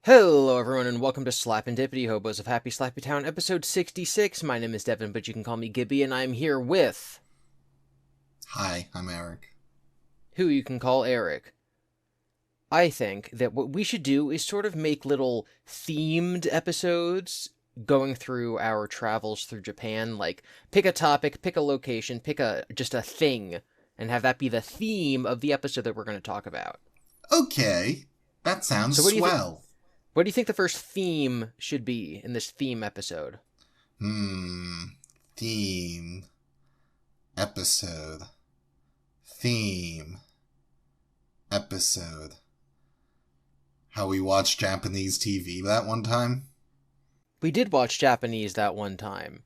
Hello everyone and welcome to Slapendipity, Hobos of Happy Slappy Town, episode 66. My name is Devon, but you can call me Ghibli, and I'm here with... Hi, I'm Eric. Who you can call Eric. I think that what we should do is sort of make little themed episodes going through our travels through Japan, like pick a topic, pick a location, pick just a thing, and have that be the theme of the episode that we're going to talk about. Okay, that sounds So swell. What do you think the first theme should be in this theme episode? Theme. Episode. Theme. Episode. How we watched Japanese TV that one time? We did watch Japanese that one time.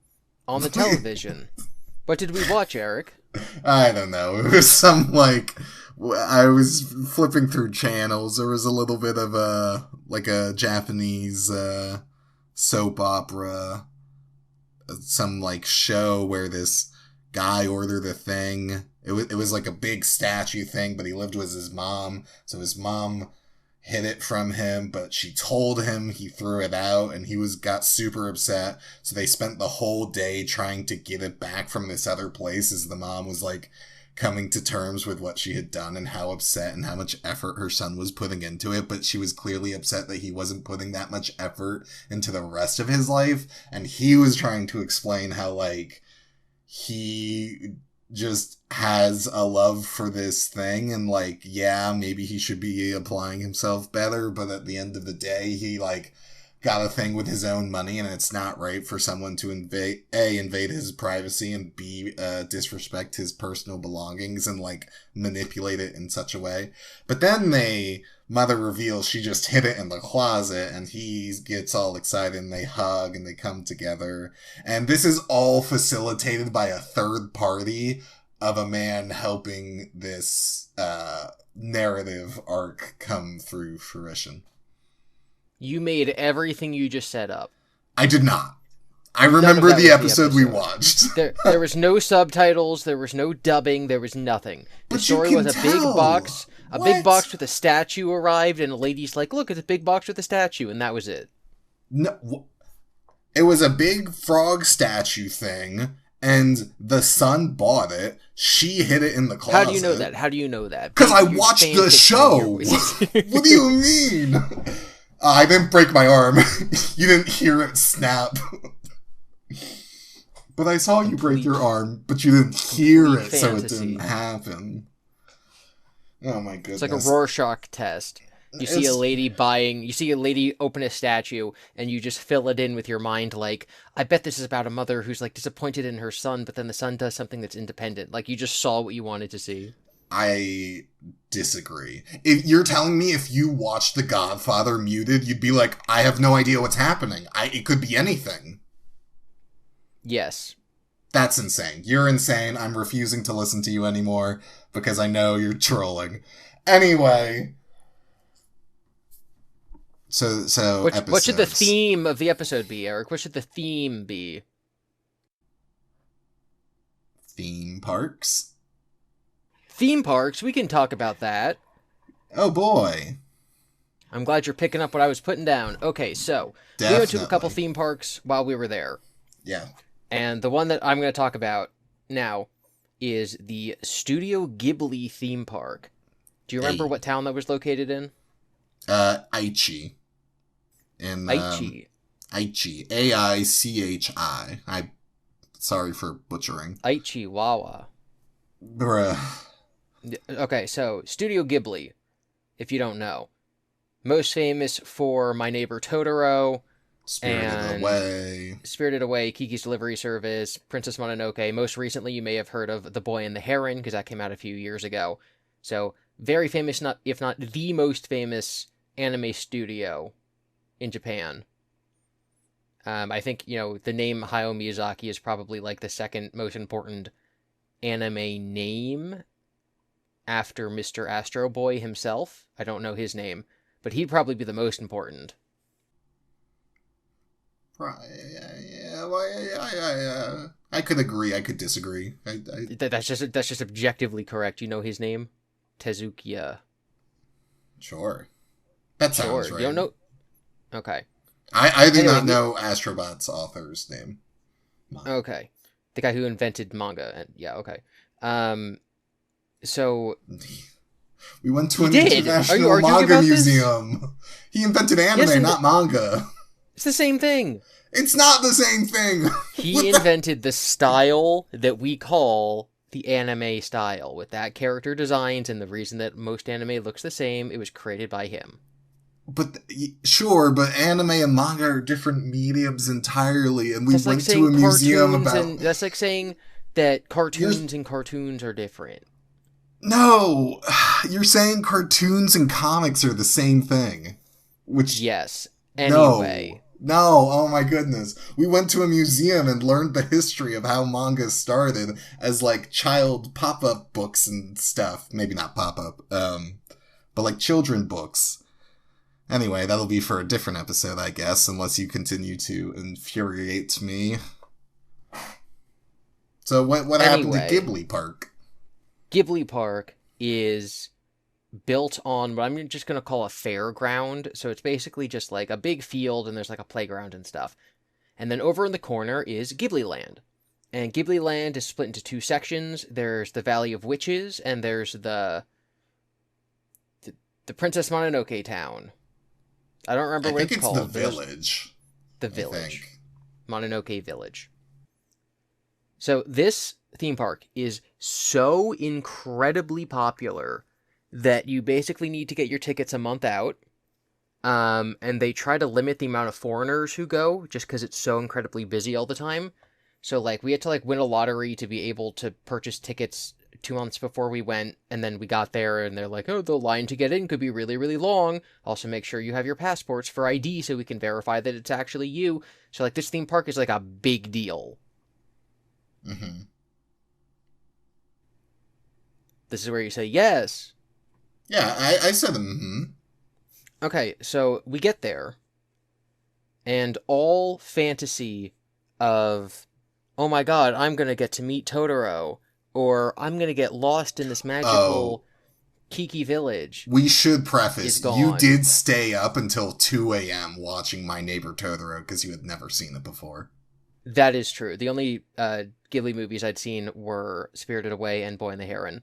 On the television. What did we watch, Eric? I don't know. It was some, I was flipping through channels. There was a little bit of a Japanese soap opera. Some, show where this guy ordered a thing. It was like a big statue thing, but he lived with his mom. So his mom hid it from him, but she told him, he threw it out, and he got super upset. So they spent the whole day trying to get it back from this other place as the mom was coming to terms with what she had done and how upset and how much effort her son was putting into it. But she was clearly upset that he wasn't putting that much effort into the rest of his life. And he was trying to explain how he just has a love for this thing, and yeah, maybe he should be applying himself better, but at the end of the day, he got a thing with his own money, and it's not right for someone to invade his privacy, and B, disrespect his personal belongings and manipulate it in such a way. But then mother reveals she just hid it in the closet, and he gets all excited, and they hug, and they come together. And this is all facilitated by a third party of a man helping this narrative arc come through fruition. You made everything you just set up. I did not. I remember the episode we watched. There was no subtitles, there was no dubbing, there was nothing. The story was a big box. A big box with a statue arrived, and a lady's like, look, it's a big box with a statue, and that was it. No, it was a big frog statue thing, and the son bought it. She hid it in the closet. How do you know that? Because I watched the show! What do you mean? I didn't break my arm. You didn't hear it snap. But I saw you break your arm, but you didn't hear it, so it didn't happen. Oh my goodness. It's like a Rorschach test. You see a lady open a statue, and you just fill it in with your mind, I bet this is about a mother who's, disappointed in her son, but then the son does something that's independent. You just saw what you wanted to see. I disagree. If you're telling me if you watched The Godfather muted, you'd be like, I have no idea what's happening. It could be anything. Yes. That's insane. You're insane. I'm refusing to listen to you anymore because I know you're trolling. Anyway. So what should the theme of the episode be, Eric? What should the theme be? Theme parks? Theme parks? We can talk about that. Oh boy. I'm glad you're picking up what I was putting down. Okay, so Definitely. We went to a couple theme parks while we were there. Yeah. And the one that I'm going to talk about now is the Studio Ghibli theme park. Do you remember what town that was located in? Aichi. Aichi. Aichi. A-I-C-H-I. I'm sorry for butchering. Aichi Wawa. Bruh. Okay, so Studio Ghibli, if you don't know. Most famous for My Neighbor Totoro, Spirited Away, Kiki's Delivery Service, Princess Mononoke. Most recently, you may have heard of The Boy and the Heron, because that came out a few years ago. So, very famous, if not the most famous anime studio in Japan. I think, the name Hayao Miyazaki is probably the second most important anime name after Mr. Astro Boy himself. I don't know his name, but he'd probably be the most important. I could agree. I could disagree. That's just objectively correct. You know his name? Tezukiya. Sure. That sounds right. You don't know? Okay. I do Anyway, not know Astrobot's author's name. okay. The guy who invented manga. And yeah, okay. Um, so We went to he an did. Are you international arguing manga about this? museum. He invented Yes, anime, not manga. it's the same thing. It's not the same thing. He invented the style that we call the anime style, with that character designs, and the reason that most anime looks the same, it was created by him. But sure, but anime and manga are different mediums entirely, and we That's like went to a saying museum cartoons, about. and that's like saying that You're cartoons and cartoons are different. no, you're saying cartoons and comics are the same thing, which Yes. no, Anyway. no, oh my goodness. We went to a museum and learned the history of how manga started as like child pop-up books and stuff. Maybe not pop-up, but like children books. Anyway, that'll be for a different episode, I guess, unless you continue to infuriate me. So what happened to Anyway, Ghibli Park? Ghibli Park is built on what I'm just going to call a fairground. So it's basically just like a big field and there's like a playground and stuff. And then over in the corner is Ghibli Land. And Ghibli Land is split into two sections. There's the Valley of Witches and there's the Princess Mononoke town. I don't remember I what think it's it's called. the village. The village. Mononoke Village. So this theme park is so incredibly popular that you basically need to get your tickets a month out. And they try to limit the amount of foreigners who go just because it's so incredibly busy all the time. So like we had to like win a lottery to be able to purchase tickets 2 months before we went, and then we got there and they're like, oh, the line to get in could be really, really long. Also make sure you have your passports for ID so we can verify that it's actually you. So like this theme park is like a big deal. Mm-hmm. This is where you say yes. Yeah, I said mm-hmm. Okay, so we get there, and all fantasy of, oh my god, I'm gonna get to meet Totoro, or I'm gonna get lost in this magical Kiki village, We should is preface, you gone. did stay up until 2 a.m. watching My Neighbor Totoro because you had never seen it before. That is true. The only Ghibli movies I'd seen were Spirited Away and Boy and the Heron.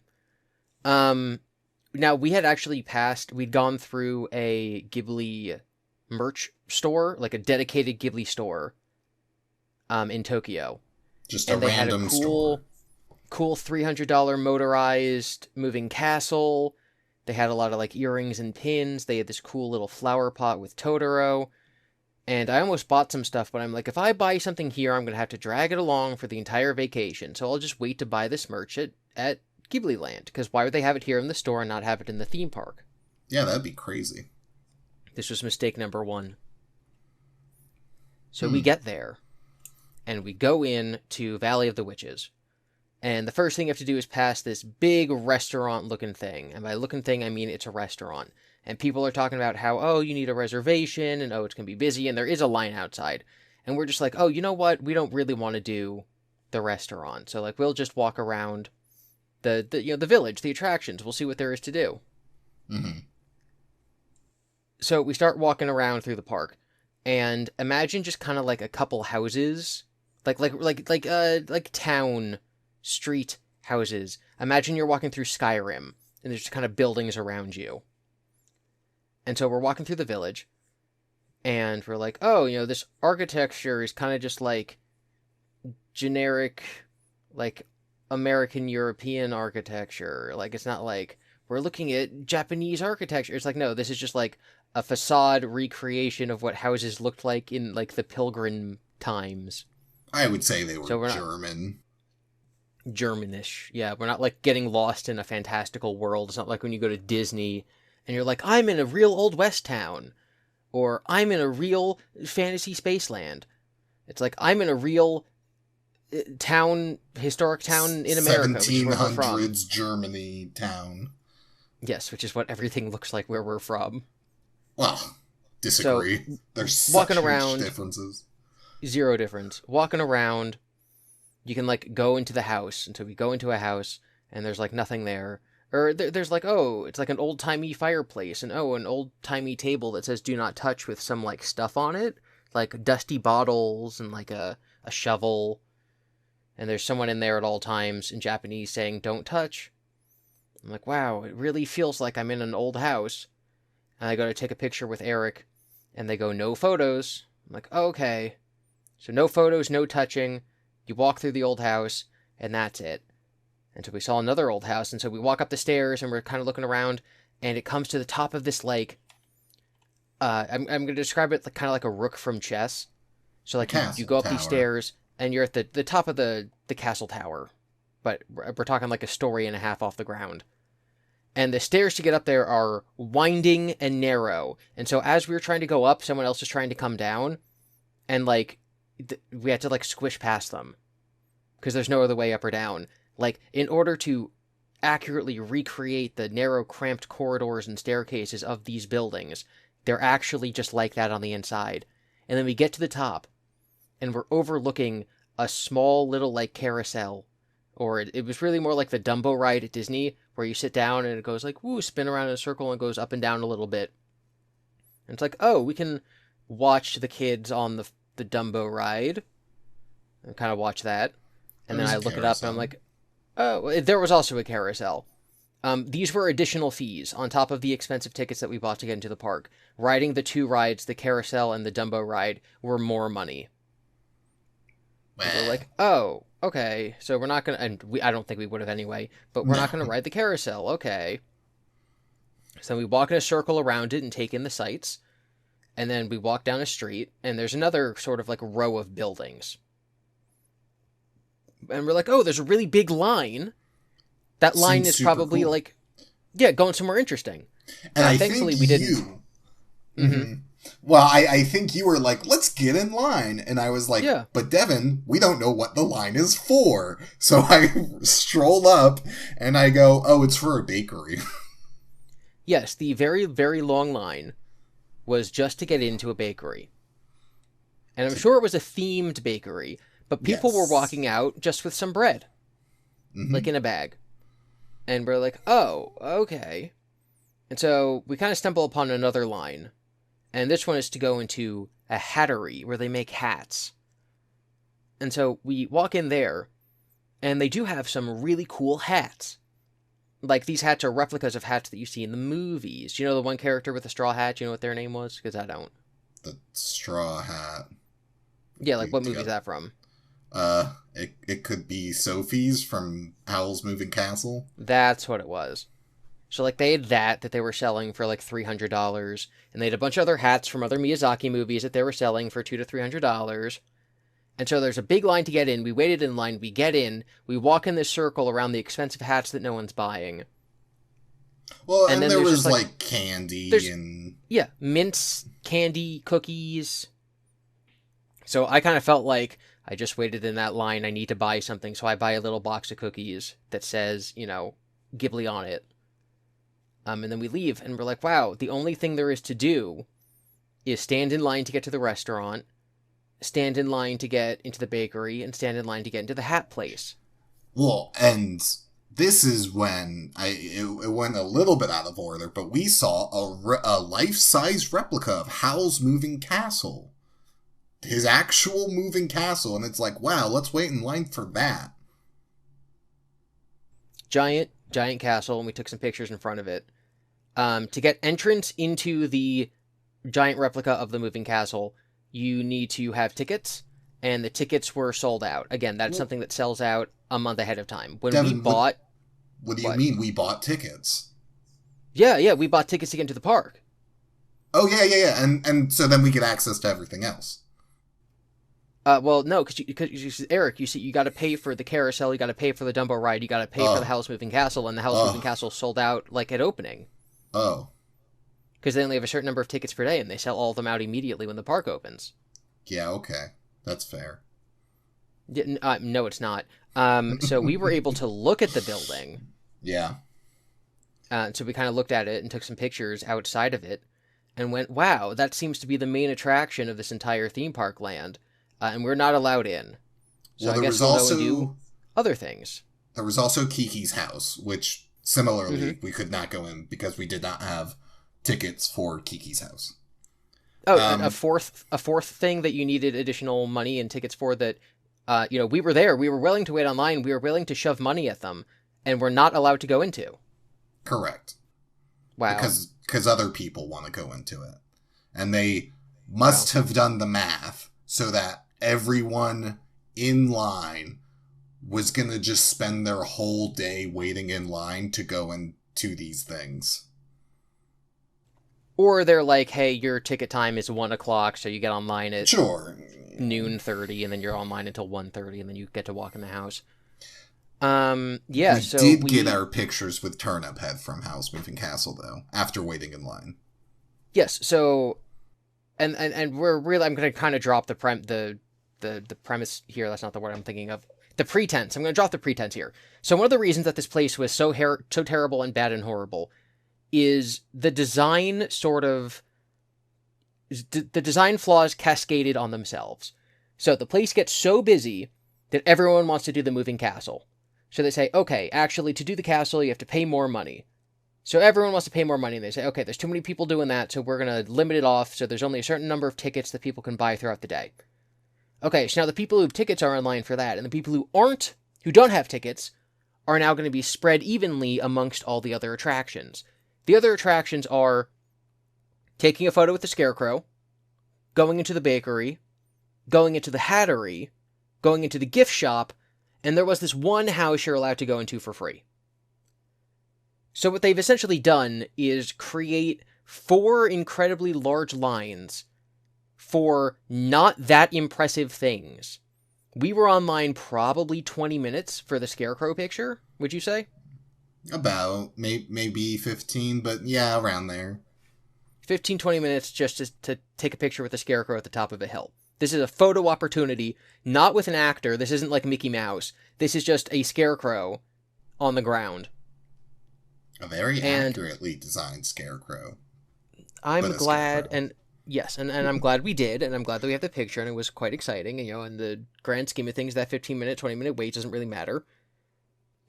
Now we had actually we'd gone through a Ghibli merch store, like a dedicated Ghibli store, in Tokyo. Just a And they had a random store. cool $300 motorized moving castle. They had a lot of like earrings and pins. They had this cool little flower pot with Totoro. And I almost bought some stuff, but I'm like, if I buy something here, I'm going to have to drag it along for the entire vacation. So I'll just wait to buy this merch at Ghibli Land. Because why would they have it here in the store and not have it in the theme park? Yeah, that'd be crazy. This was mistake number one. So we get there, and we go in to Valley of the Witches. And the first thing you have to do is pass this big restaurant-looking thing. And by looking thing, I mean it's a restaurant. And people are talking about how, oh, you need a reservation, and oh, it's going to be busy, and there is a line outside. And we're just like, oh, you know what? We don't really want to do the restaurant. So, like, we'll just walk around the village, the attractions. We'll see what there is to do. Mm-hmm. So we start walking around through the park. And imagine just kind of like a couple houses. Like town street houses. Imagine you're walking through Skyrim, and there's just kind of buildings around you. And so we're walking through the village, and we're like, oh, this architecture is kind of just like generic, like American European architecture. Like, it's not like we're looking at Japanese architecture. It's like, no, this is just like a facade recreation of what houses looked like in like the Pilgrim times. I would say they were So we're not German. Germanish. Yeah, we're not like getting lost in a fantastical world. It's not like when you go to Disney and you're like, I'm in a real Old West town, or I'm in a real fantasy spaceland. It's like, I'm in a real historic town in America, which is where we're from. 1700s Germany town. Yes, which is what everything looks like where we're from. Well, disagree. So, There's such walking huge around, differences. Zero difference. Walking around, you can like go into the house, and so we go into a house, and there's like nothing there. Or there's like, oh, it's like an old-timey fireplace, and oh, an old-timey table that says do not touch with some like stuff on it, like dusty bottles and like a shovel, and there's someone in there at all times in Japanese saying don't touch. I'm like, wow, it really feels like I'm in an old house. And I go to take a picture with Eric, and they go, no photos. I'm like, oh, okay. So no photos, no touching. You walk through the old house, and that's it. And so we saw another old house, and so we walk up the stairs, and we're kind of looking around, and it comes to the top of this, like, I'm going to describe it like, kind of like a rook from chess. So, like, you go up these stairs, and you're at the top of the castle tower. But we're talking like a story and a half off the ground. And the stairs to get up there are winding and narrow. And so as we were trying to go up, someone else was trying to come down. And, like, we had to, like, squish past them. Because there's no other way up or down. Like, in order to accurately recreate the narrow, cramped corridors and staircases of these buildings, they're actually just like that on the inside. And then we get to the top, and we're overlooking a small little, like, carousel. Or it was really more like the Dumbo ride at Disney, where you sit down and it goes like, woo, spin around in a circle and goes up and down a little bit. And it's like, oh, we can watch the kids on the Dumbo ride. And kind of watch that. And then I look it up and I'm like, oh, there was also a carousel. These were additional fees on top of the expensive tickets that we bought to get into the park. Riding the two rides, the carousel and the Dumbo ride, were more money. We're like, oh, okay, so we're not gonna, and I don't think we would have anyway, but we're not gonna ride the carousel, okay. So we walk in a circle around it and take in the sights, and then we walk down a street, and there's another sort of like row of buildings. And we're like, oh, there's a really big line. That line is probably cool. Like, yeah, going somewhere interesting. And thankfully we didn't. Mm-hmm. Well, I think you were like, let's get in line. And I was like, yeah. But Devon, we don't know what the line is for. So I stroll up and I go, oh, it's for a bakery. Yes, the very, very long line was just to get into a bakery. And I'm sure it was a themed bakery, but people were walking out just with some bread, like in a bag. And we're like, oh, okay. And so we kind of stumble upon another line. And this one is to go into a hattery where they make hats. And so we walk in there, and they do have some really cool hats. Like, these hats are replicas of hats that you see in the movies. Do you know the one character with the straw hat? Do you know what their name was? Because I don't. The straw hat. Yeah, like, what movie is that from? It could be Sophie's from Howl's Moving Castle. That's what it was. So, like, they had that they were selling for, like, $300, and they had a bunch of other hats from other Miyazaki movies that they were selling for $200 to $300. And so there's a big line to get in. We waited in line. We get in. We walk in this circle around the expensive hats that no one's buying. Well, and then there was, like, candy and... Yeah, mints, candy, cookies. So I kind of felt like I just waited in that line. I need to buy something, so I buy a little box of cookies that says, you know, Ghibli on it. And then we leave, and we're like, wow, the only thing there is to do is stand in line to get to the restaurant, stand in line to get into the bakery, and stand in line to get into the hat place. Well, and this is when it went a little bit out of order, but we saw a life-size replica of Howl's Moving Castle. His actual moving castle, and it's like, wow, let's wait in line for that. Giant castle, and we took some pictures in front of it. To get entrance into the giant replica of the moving castle, you need to have tickets, and the tickets were sold out. Again, that's something that sells out a month ahead of time. When Devon, we bought... What do you mean we bought tickets? Yeah, we bought tickets to get into the park. Oh, yeah. And so then we get access to everything else. Well, no, because Eric, you see, you got to pay for the carousel, you got to pay for the Dumbo ride, you got to pay for the Howl's Moving Castle, and the Howl's Moving Castle sold out, like, at opening. Oh. Because they only have a certain number of tickets per day, and they sell all of them out immediately when the park opens. Yeah, okay. That's fair. Yeah, no, it's not. So we were able to look at the building. Yeah. So we kind of looked at it and took some pictures outside of it, and went, wow, that seems to be the main attraction of this entire theme park land. And we're not allowed in. So I guess we'll go and do other things. There was also Kiki's house, which Similarly, we could not go in because we did not have tickets for Kiki's house. Oh, a fourth thing that you needed additional money and tickets for that, we were there. We were willing to wait online. We were willing to shove money at them, and we're not allowed to go into. Correct. Wow. Because other people want to go into it. And they must have done the math so that everyone in line was going to just spend their whole day waiting in line to go into these things. Or they're like, hey, your ticket time is 1 o'clock, so you get online at noon 30, and then you're online until 1:30, and then you get to walk in the house. We did get our pictures with Turnip Head from House Moving Castle, though, after waiting in line. Yes, so, and we're really, I'm going to kind of drop the premise here, that's not the word I'm thinking of. The pretense. I'm going to drop the pretense here. So one of the reasons that this place was so terrible and bad and horrible is the design the design flaws cascaded on themselves. So the place gets so busy that everyone wants to do the moving castle. So they say, okay, actually, to do the castle, you have to pay more money. So everyone wants to pay more money, and they say, okay, there's too many people doing that, so we're going to limit it off, so there's only a certain number of tickets that people can buy throughout the day. Okay, so now the people who have tickets are in line for that, and the people who don't have tickets, are now going to be spread evenly amongst all the other attractions. The other attractions are taking a photo with the Scarecrow, going into the bakery, going into the Hattery, going into the gift shop, and there was this one house you're allowed to go into for free. So what they've essentially done is create 4 incredibly large lines for not that impressive things. We were online probably 20 minutes for the Scarecrow picture, would you say? About, maybe 15, but yeah, around there. 15, 20 minutes just to take a picture with the Scarecrow at the top of a hill. This is a photo opportunity, not with an actor. This isn't like Mickey Mouse. This is just a Scarecrow on the ground. A very accurately designed Scarecrow. I'm glad, and yes, and I'm glad we did, and I'm glad that we have the picture, and it was quite exciting, and, in the grand scheme of things, that 15-minute, 20-minute wait doesn't really matter.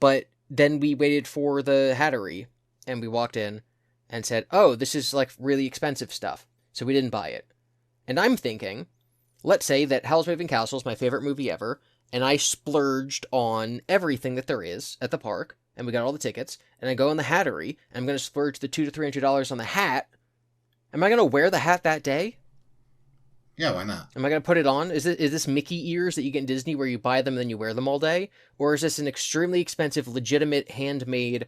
But then we waited for the Hattery, and we walked in and said, oh, this is, like, really expensive stuff, so we didn't buy it. And I'm thinking, let's say that Howl's Moving Castle is my favorite movie ever, and I splurged on everything that there is at the park, and we got all the tickets, and I go in the Hattery, and I'm going to splurge the $200 to $300 on the hat. Am I going to wear the hat that day? Yeah, why not? Am I going to put it on? Is this Mickey ears that you get in Disney where you buy them and then you wear them all day? Or is this an extremely expensive, legitimate, handmade,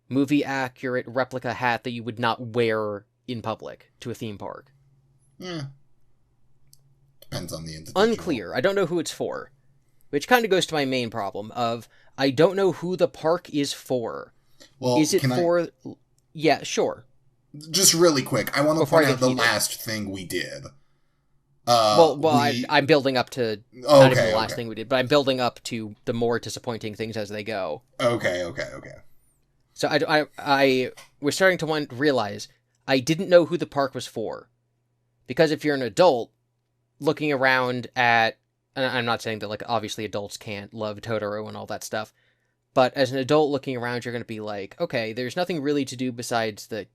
movie-accurate replica hat that you would not wear in public to a theme park? Yeah. Depends on the individual. Unclear. I don't know who it's for. Which kind of goes to my main problem of, I don't know who the park is for. Well, is it for... Yeah, sure. Just really quick, I want to point out the last thing we did. I'm building up to not even the last thing we did, but I'm building up to the more disappointing things as they go. Okay. So I was starting to realize I didn't know who the park was for. Because if you're an adult looking around at... And I'm not saying that, like, obviously adults can't love Totoro and all that stuff, but as an adult looking around, you're going to be like, okay, there's nothing really to do besides the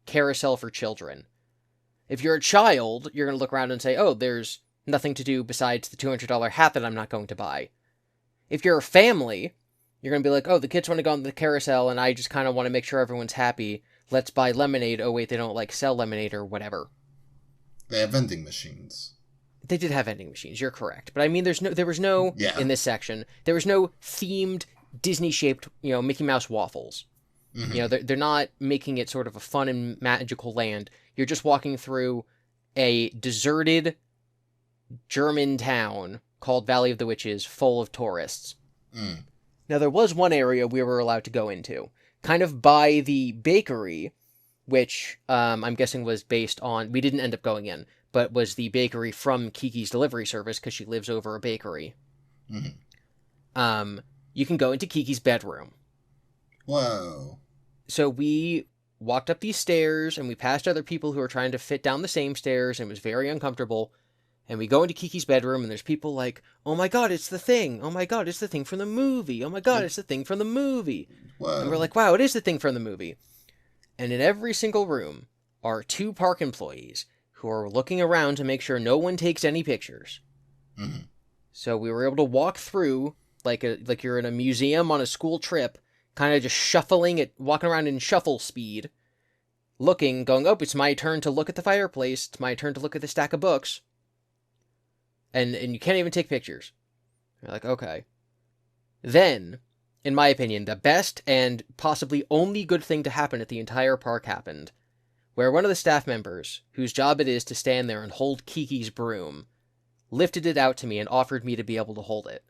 carousel for children. If you're a child, you're going to look around and say, oh, there's nothing to do besides the $200 hat that I'm not going to buy. If you're a family, you're going to be like, oh, the kids want to go on the carousel, and I just kind of want to make sure everyone's happy. Let's buy lemonade. Oh, wait, they don't, like, sell lemonade or whatever. They have vending machines. They did have vending machines, you're correct. But I mean, there was no, in this section, there was no themed Disney-shaped, Mickey Mouse waffles. Mm-hmm. They're not making it sort of a fun and magical land. You're just walking through a deserted German town called Valley of the Witches, full of tourists. Mm. Now, there was one area we were allowed to go into, kind of by the bakery, which I'm guessing was based on, we didn't end up going in, but was the bakery from Kiki's delivery service, because she lives over a bakery. Mm-hmm. You can go into Kiki's bedroom. Whoa. So we walked up these stairs, and we passed other people who were trying to fit down the same stairs, and it was very uncomfortable. And we go into Kiki's bedroom, and there's people like, oh my god, it's the thing! Oh my god, it's the thing from the movie! Oh my god, it's the thing from the movie! Whoa. And we're like, wow, it is the thing from the movie. And in every single room are 2 park employees who are looking around to make sure no one takes any pictures. Mm-hmm. So we were able to walk through, like you're in a museum on a school trip, kind of just walking around in shuffle speed, looking, going, oh, it's my turn to look at the fireplace, it's my turn to look at the stack of books. And you can't even take pictures. You're like, okay. Then, in my opinion, the best and possibly only good thing to happen at the entire park happened, where one of the staff members, whose job it is to stand there and hold Kiki's broom, lifted it out to me and offered me to be able to hold it.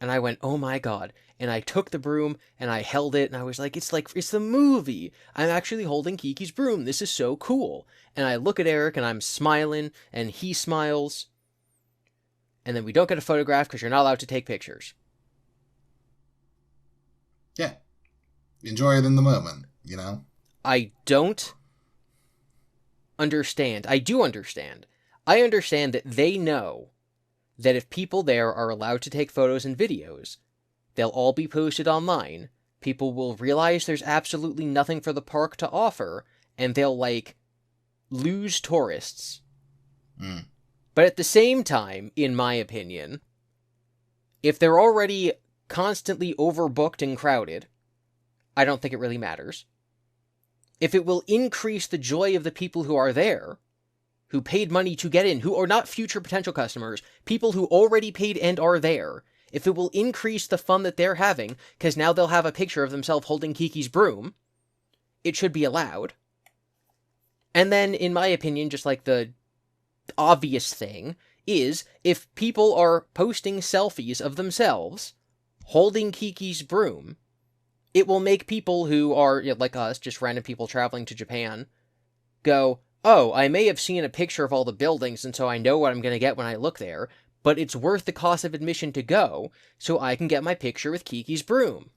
And I went, oh my god. And I took the broom and I held it and I was like, it's the movie. I'm actually holding Kiki's broom. This is so cool. And I look at Eric and I'm smiling and he smiles. And then we don't get a photograph because you're not allowed to take pictures. Yeah. Enjoy it in the moment, you know? I don't understand. I do understand. I understand that they know that if people there are allowed to take photos and videos, they'll all be posted online. People will realize there's absolutely nothing for the park to offer, and they'll, lose tourists. Mm. But at the same time, in my opinion, if they're already constantly overbooked and crowded, I don't think it really matters. If it will increase the joy of the people who are there, who paid money to get in, who are not future potential customers, people who already paid and are there, if it will increase the fun that they're having, because now they'll have a picture of themselves holding Kiki's broom, it should be allowed. And then, in my opinion, just like the obvious thing is, if people are posting selfies of themselves holding Kiki's broom, it will make people who are, like us, just random people traveling to Japan, go, oh, I may have seen a picture of all the buildings, and so I know what I'm going to get when I look there, but it's worth the cost of admission to go, so I can get my picture with Kiki's broom.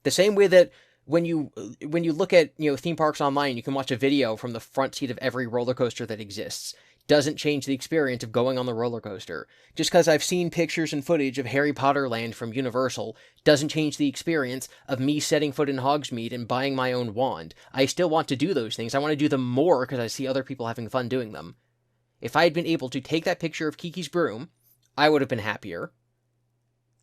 The same way that when you look at, theme parks online, you can watch a video from the front seat of every roller coaster that exists. Doesn't change the experience of going on the roller coaster. Just because I've seen pictures and footage of Harry Potter Land from Universal doesn't change the experience of me setting foot in Hogsmeade and buying my own wand. I still want to do those things. I want to do them more because I see other people having fun doing them. If I had been able to take that picture of Kiki's broom, I would have been happier.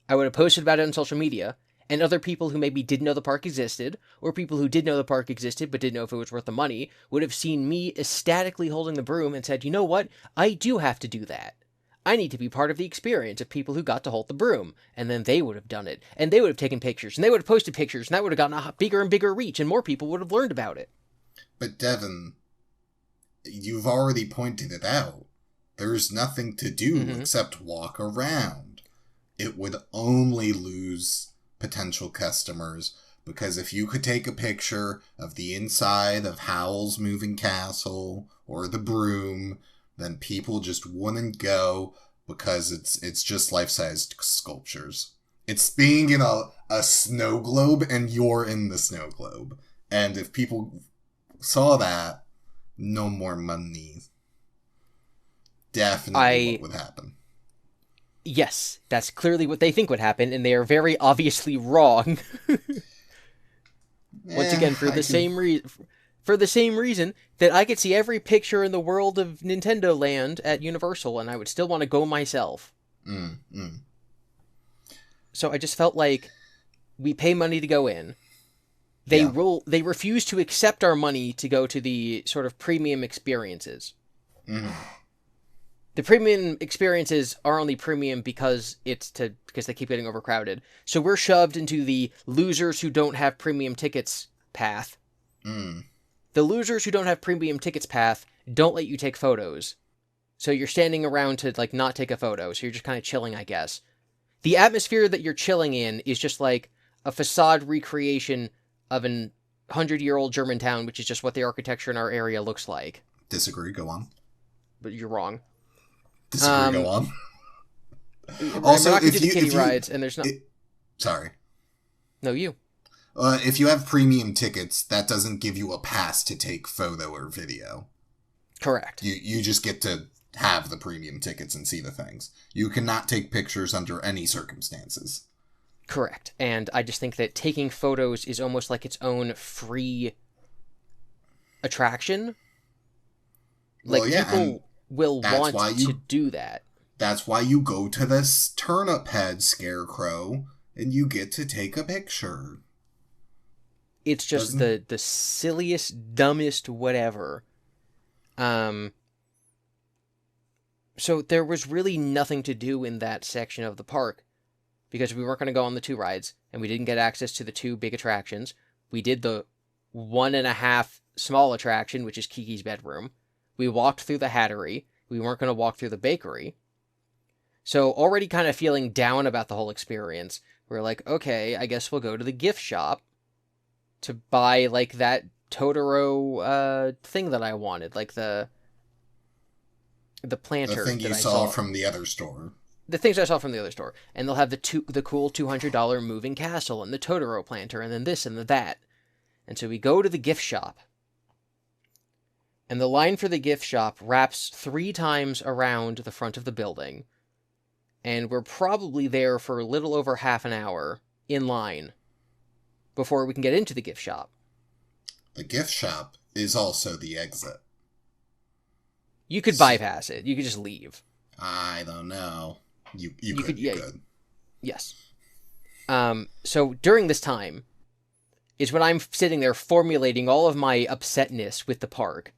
I would have posted about it on social media, and other people who maybe didn't know the park existed, or people who did know the park existed but didn't know if it was worth the money, would have seen me ecstatically holding the broom and said, you know what, I do have to do that. I need to be part of the experience of people who got to hold the broom. And then they would have done it, and they would have taken pictures, and they would have posted pictures, and that would have gotten a bigger and bigger reach, and more people would have learned about it. But Devon, you've already pointed it out. There's nothing to do except walk around. It would only lose potential customers, because if you could take a picture of the inside of Howl's Moving Castle or the broom, then people just wouldn't go, because it's just life-sized sculptures. It's being in a snow globe and you're in the snow globe. And if people saw that, no more money. Definitely what would happen. Yes, that's clearly what they think would happen, and they are very obviously wrong. Once again, for the same reason that I could see every picture in the world of Nintendo Land at Universal, and I would still want to go myself. So I just felt like we pay money to go in. They refuse to accept our money to go to the sort of premium experiences. The premium experiences are only premium because they keep getting overcrowded. So we're shoved into the losers who don't have premium tickets path. The losers who don't have premium tickets path don't let you take photos. So you're standing around to not take a photo. So you're just kind of chilling, I guess. The atmosphere that you're chilling in is just like a facade recreation of an 100-year-old German town, which is just what the architecture in our area looks like. Disagree, go on. But you're wrong. Disagree, go on. Also, if you kitty rides, and there's no. Sorry. No, you. If you have premium tickets, that doesn't give you a pass to take photo or video. Correct. You just get to have the premium tickets and see the things. You cannot take pictures under any circumstances. Correct. And I just think that taking photos is almost like its own free attraction. Like, well, yeah, people will want to do that. That's why you go to this turnip head scarecrow and you get to take a picture. It's just the silliest, dumbest whatever. So there was really nothing to do in that section of the park because we weren't going to go on the 2 rides and we didn't get access to the 2 big attractions. We did the 1.5 small attraction, which is Kiki's bedroom. We walked through the Hattery. We weren't going to walk through the bakery. So already kind of feeling down about the whole experience, we're like, okay, I guess we'll go to the gift shop to buy, like, that Totoro thing that I wanted, like the planter. The thing you saw from the other store. The things I saw from the other store. And they'll have the cool $200 moving castle and the Totoro planter and then this and that. And so we go to the gift shop. And the line for the gift shop wraps 3 times around the front of the building. And we're probably there for a little over half an hour in line before we can get into the gift shop. The gift shop is also the exit. You could bypass it. You could just leave. I don't know. You could. Yes. So during this time is when I'm sitting there formulating all of my upsetness with the park,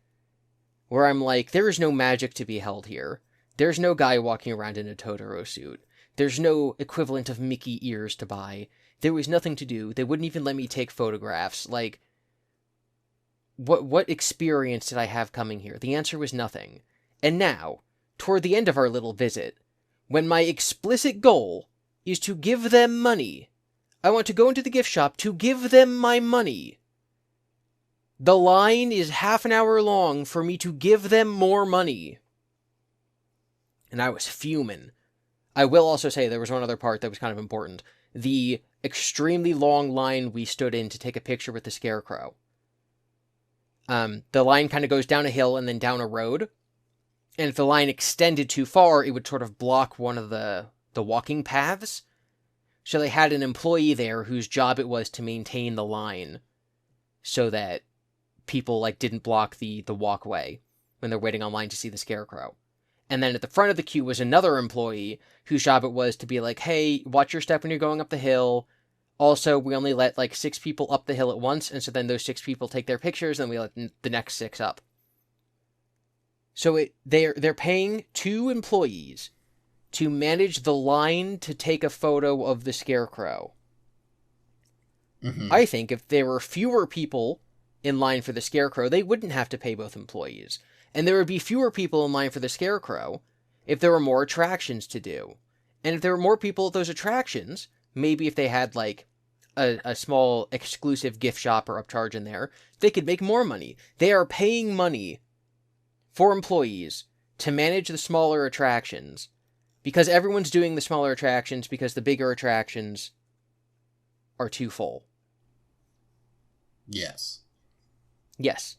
where I'm like, there is no magic to be held here. There's no guy walking around in a Totoro suit. There's no equivalent of Mickey ears to buy. There was nothing to do. They wouldn't even let me take photographs. Like, what experience did I have coming here? The answer was nothing. And now, toward the end of our little visit, when my explicit goal is to give them money, I want to go into the gift shop to give them my money. The line is half an hour long for me to give them more money. And I was fuming. I will also say there was one other part that was kind of important. The extremely long line we stood in to take a picture with the scarecrow. The line kind of goes down a hill and then down a road. And if the line extended too far, it would sort of block one of the walking paths. So they had an employee there whose job it was to maintain the line so that people, like, didn't block the walkway when they're waiting online to see the scarecrow. And then at the front of the queue was another employee whose job it was to be like, hey, watch your step when you're going up the hill. Also, we only let, like, 6 people up the hill at once, and so then those 6 people take their pictures, and we let the next 6 up. So they're paying 2 employees to manage the line to take a photo of the scarecrow. Mm-hmm. I think if there were fewer people in line for the scarecrow, they wouldn't have to pay both employees. And there would be fewer people in line for the scarecrow if there were more attractions to do. And if there were more people at those attractions, maybe if they had, like, a small exclusive gift shop or upcharge in there, they could make more money. They are paying money for employees to manage the smaller attractions because everyone's doing the smaller attractions because the bigger attractions are too full. Yes. Yes.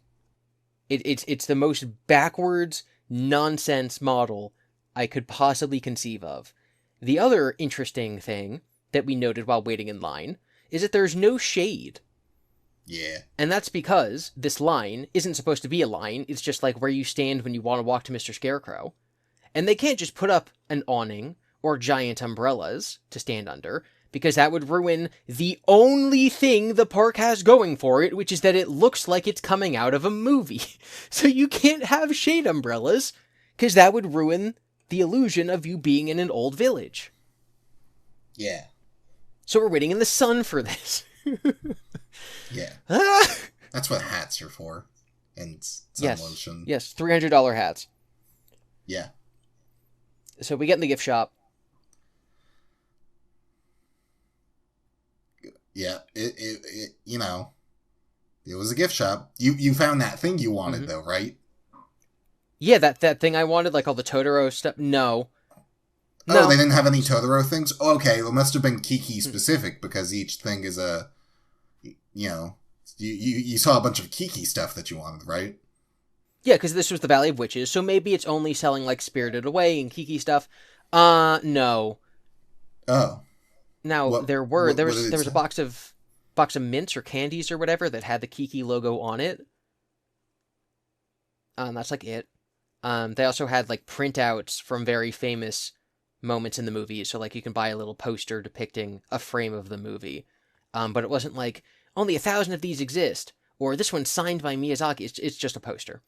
It's the most backwards nonsense model I could possibly conceive of. The other interesting thing that we noted while waiting in line is that there's no shade. Yeah. And that's because this line isn't supposed to be a line. It's just like where you stand when you want to walk to Mr. Scarecrow. And they can't just put up an awning or giant umbrellas to stand under, because that would ruin the only thing the park has going for it, which is that it looks like it's coming out of a movie. So you can't have shade umbrellas, because that would ruin the illusion of you being in an old village. Yeah. So we're waiting in the sun for this. Yeah. Ah! That's what hats are for. And some Yes. lotion. Yes, $300 hats. Yeah. So we get in the gift shop. Yeah. It you know, it was a gift shop. You found that thing you wanted, though, right? Yeah, that thing I wanted, like all the Totoro stuff. No. Oh, they didn't have any Totoro things? Okay, well, it must have been Kiki specific, because each thing is a, you know, you saw a bunch of Kiki stuff that you wanted, right? Yeah, because this was the Valley of Witches, so maybe it's only selling, like, Spirited Away and Kiki stuff. No. Oh, Now, there what was did it there was a say? box of mints or candies or whatever that had the Kiki logo on it. That's, like, it. They also had, like, printouts from very famous moments in the movie, so, like, you can buy a little poster depicting a frame of the movie. But it wasn't like, only 1,000 of these exist, or this one's signed by Miyazaki. It's just a poster.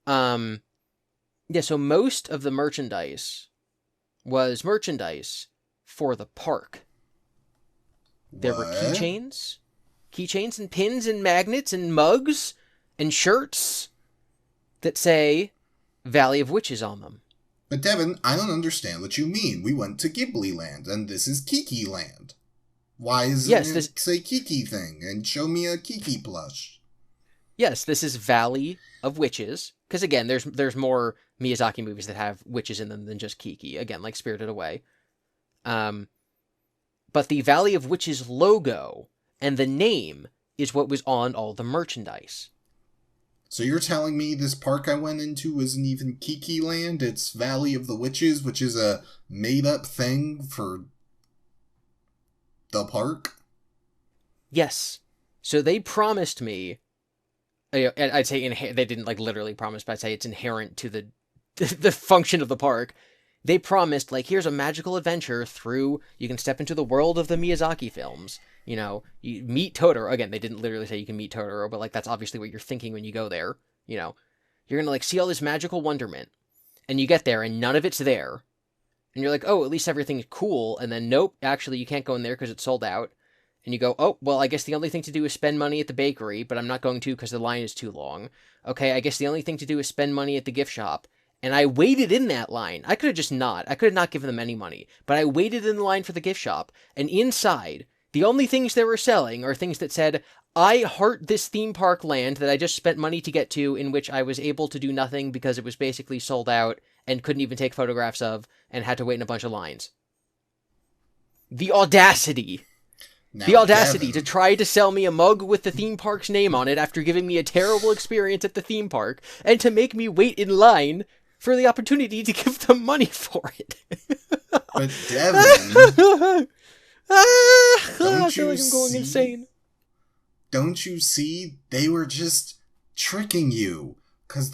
Um, yeah, so most of the merchandise was merchandise for the park. There were What? keychains and pins and magnets and mugs and shirts that say Valley of Witches on them. But Devin, I don't understand what you mean. We went to Ghibli Land, and this is Kiki Land. Why doesn't Yes, it say Kiki thing and show me a Kiki plush? this is Valley of Witches. Because again, there's more Miyazaki movies that have witches in them than just Kiki. Again, like Spirited Away. But the Valley of Witches logo and the name is what was on all the merchandise. So you're telling me this park I went into isn't even Kiki Land? It's Valley of the Witches, which is a made-up thing for the park? Yes. So they promised me, and I'd say they didn't like literally promise, but I'd say it's inherent to the the function of the park. They promised, like, here's a magical adventure through, you can step into the world of the Miyazaki films. You know, you meet Totoro. Again, they didn't literally say you can meet Totoro, but, like, that's obviously what you're thinking when you go there. You know, you're gonna, like, see all this magical wonderment. And you get there, and none of it's there. And you're like, oh, at least everything's cool. And then, nope, actually, you can't go in there because it's sold out. And you go, oh, well, I guess the only thing to do is spend money at the bakery, but I'm not going to because the line is too long. Okay, I guess the only thing to do is spend money at the gift shop. And I waited in that line. I could have just not. I could have not given them any money. But I waited in the line for the gift shop. And inside, the only things they were selling are things that said, I heart this theme park land that I just spent money to get to, in which I was able to do nothing because it was basically sold out and couldn't even take photographs of and had to wait in a bunch of lines. The audacity. Now, The audacity Devin, to try to sell me a mug with the theme park's name on it after giving me a terrible experience at the theme park, and to make me wait in line for the opportunity to give them money for it. but Devin, I feel like I'm going see? insane. Don't you see? They were just tricking you. Because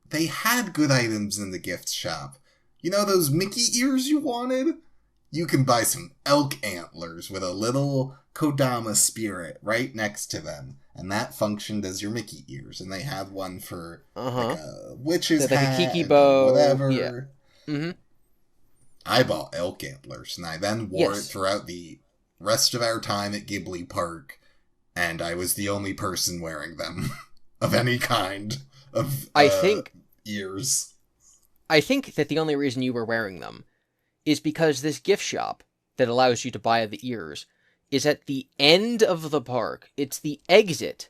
they had good items in the gift shop. You know those Mickey ears you wanted? You can buy some elk antlers with a little Kodama spirit right next to them. And that functioned as your Mickey ears. And they had one for like a witch's Like hat a Kiki and bow. whatever. Yeah. Mm-hmm. I bought elk antlers, and I then wore it Yes. throughout the rest of our time at Ghibli Park, and I was the only person wearing them of any kind of I think ears. that the only reason you were wearing them is because this gift shop that allows you to buy the ears is at the end of the park. It's the exit.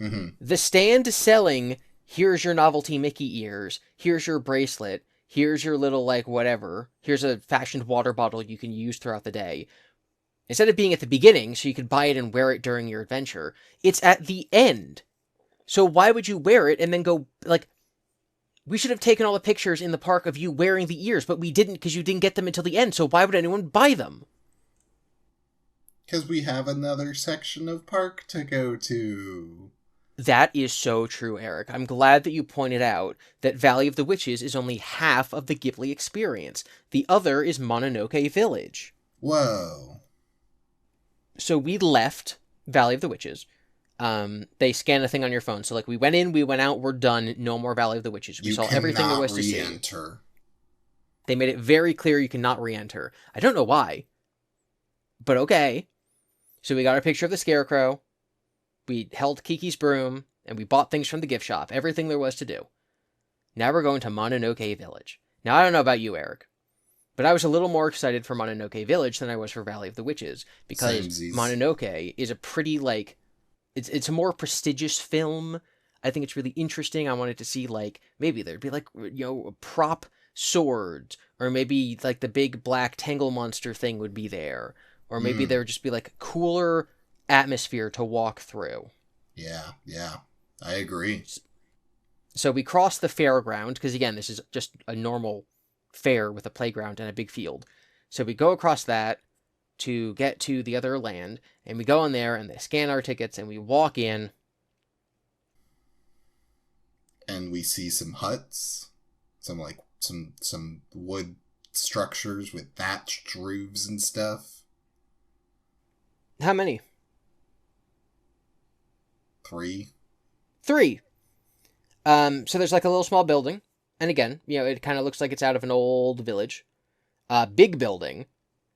Mm-hmm. The stand selling, here's your novelty Mickey ears, here's your bracelet, here's your little, like, whatever, here's a fashioned water bottle you can use throughout the day. Instead of being at the beginning, so you could buy it and wear it during your adventure, it's at the end. So why would you wear it and then go, like, we should have taken all the pictures in the park of you wearing the ears, but we didn't because you didn't get them until the end, so why would anyone buy them? Because we have another section of park to go to. That is so true, Eric. I'm glad that you pointed out that Valley of the Witches is only half of the Ghibli experience. The other is Mononoke Village. Whoa. So we left Valley of the Witches. They scan a thing on your phone. So, like, we went in, we went out, we're done. No more Valley of the Witches. We saw everything there was to see. Re-enter. They made it very clear you cannot re-enter. I don't know why, but okay. So we got a picture of the Scarecrow. We held Kiki's broom, and we bought things from the gift shop. Everything there was to do. Now we're going to Mononoke Village. Now, I don't know about you, Eric, but I was a little more excited for Mononoke Village than I was for Valley of the Witches, because Samesies. Mononoke is a pretty, like, it's a more prestigious film. I think it's really interesting. I wanted to see, like, maybe there'd be, like, you know, prop swords, or maybe, like, the big black Tangle monster thing would be there, or maybe there would just be, like, cooler atmosphere to walk through. Yeah, I agree. So we cross the fairground, because again, this is just a normal fair with a playground and a big field. So we go across that to get to the other land, and we go in there, and they scan our tickets, and we walk in. And we see some huts, some wood structures with thatched roofs and stuff. How many? 3. 3. So there's like a little small building, and again, it kind of looks like it's out of an old village. Big building,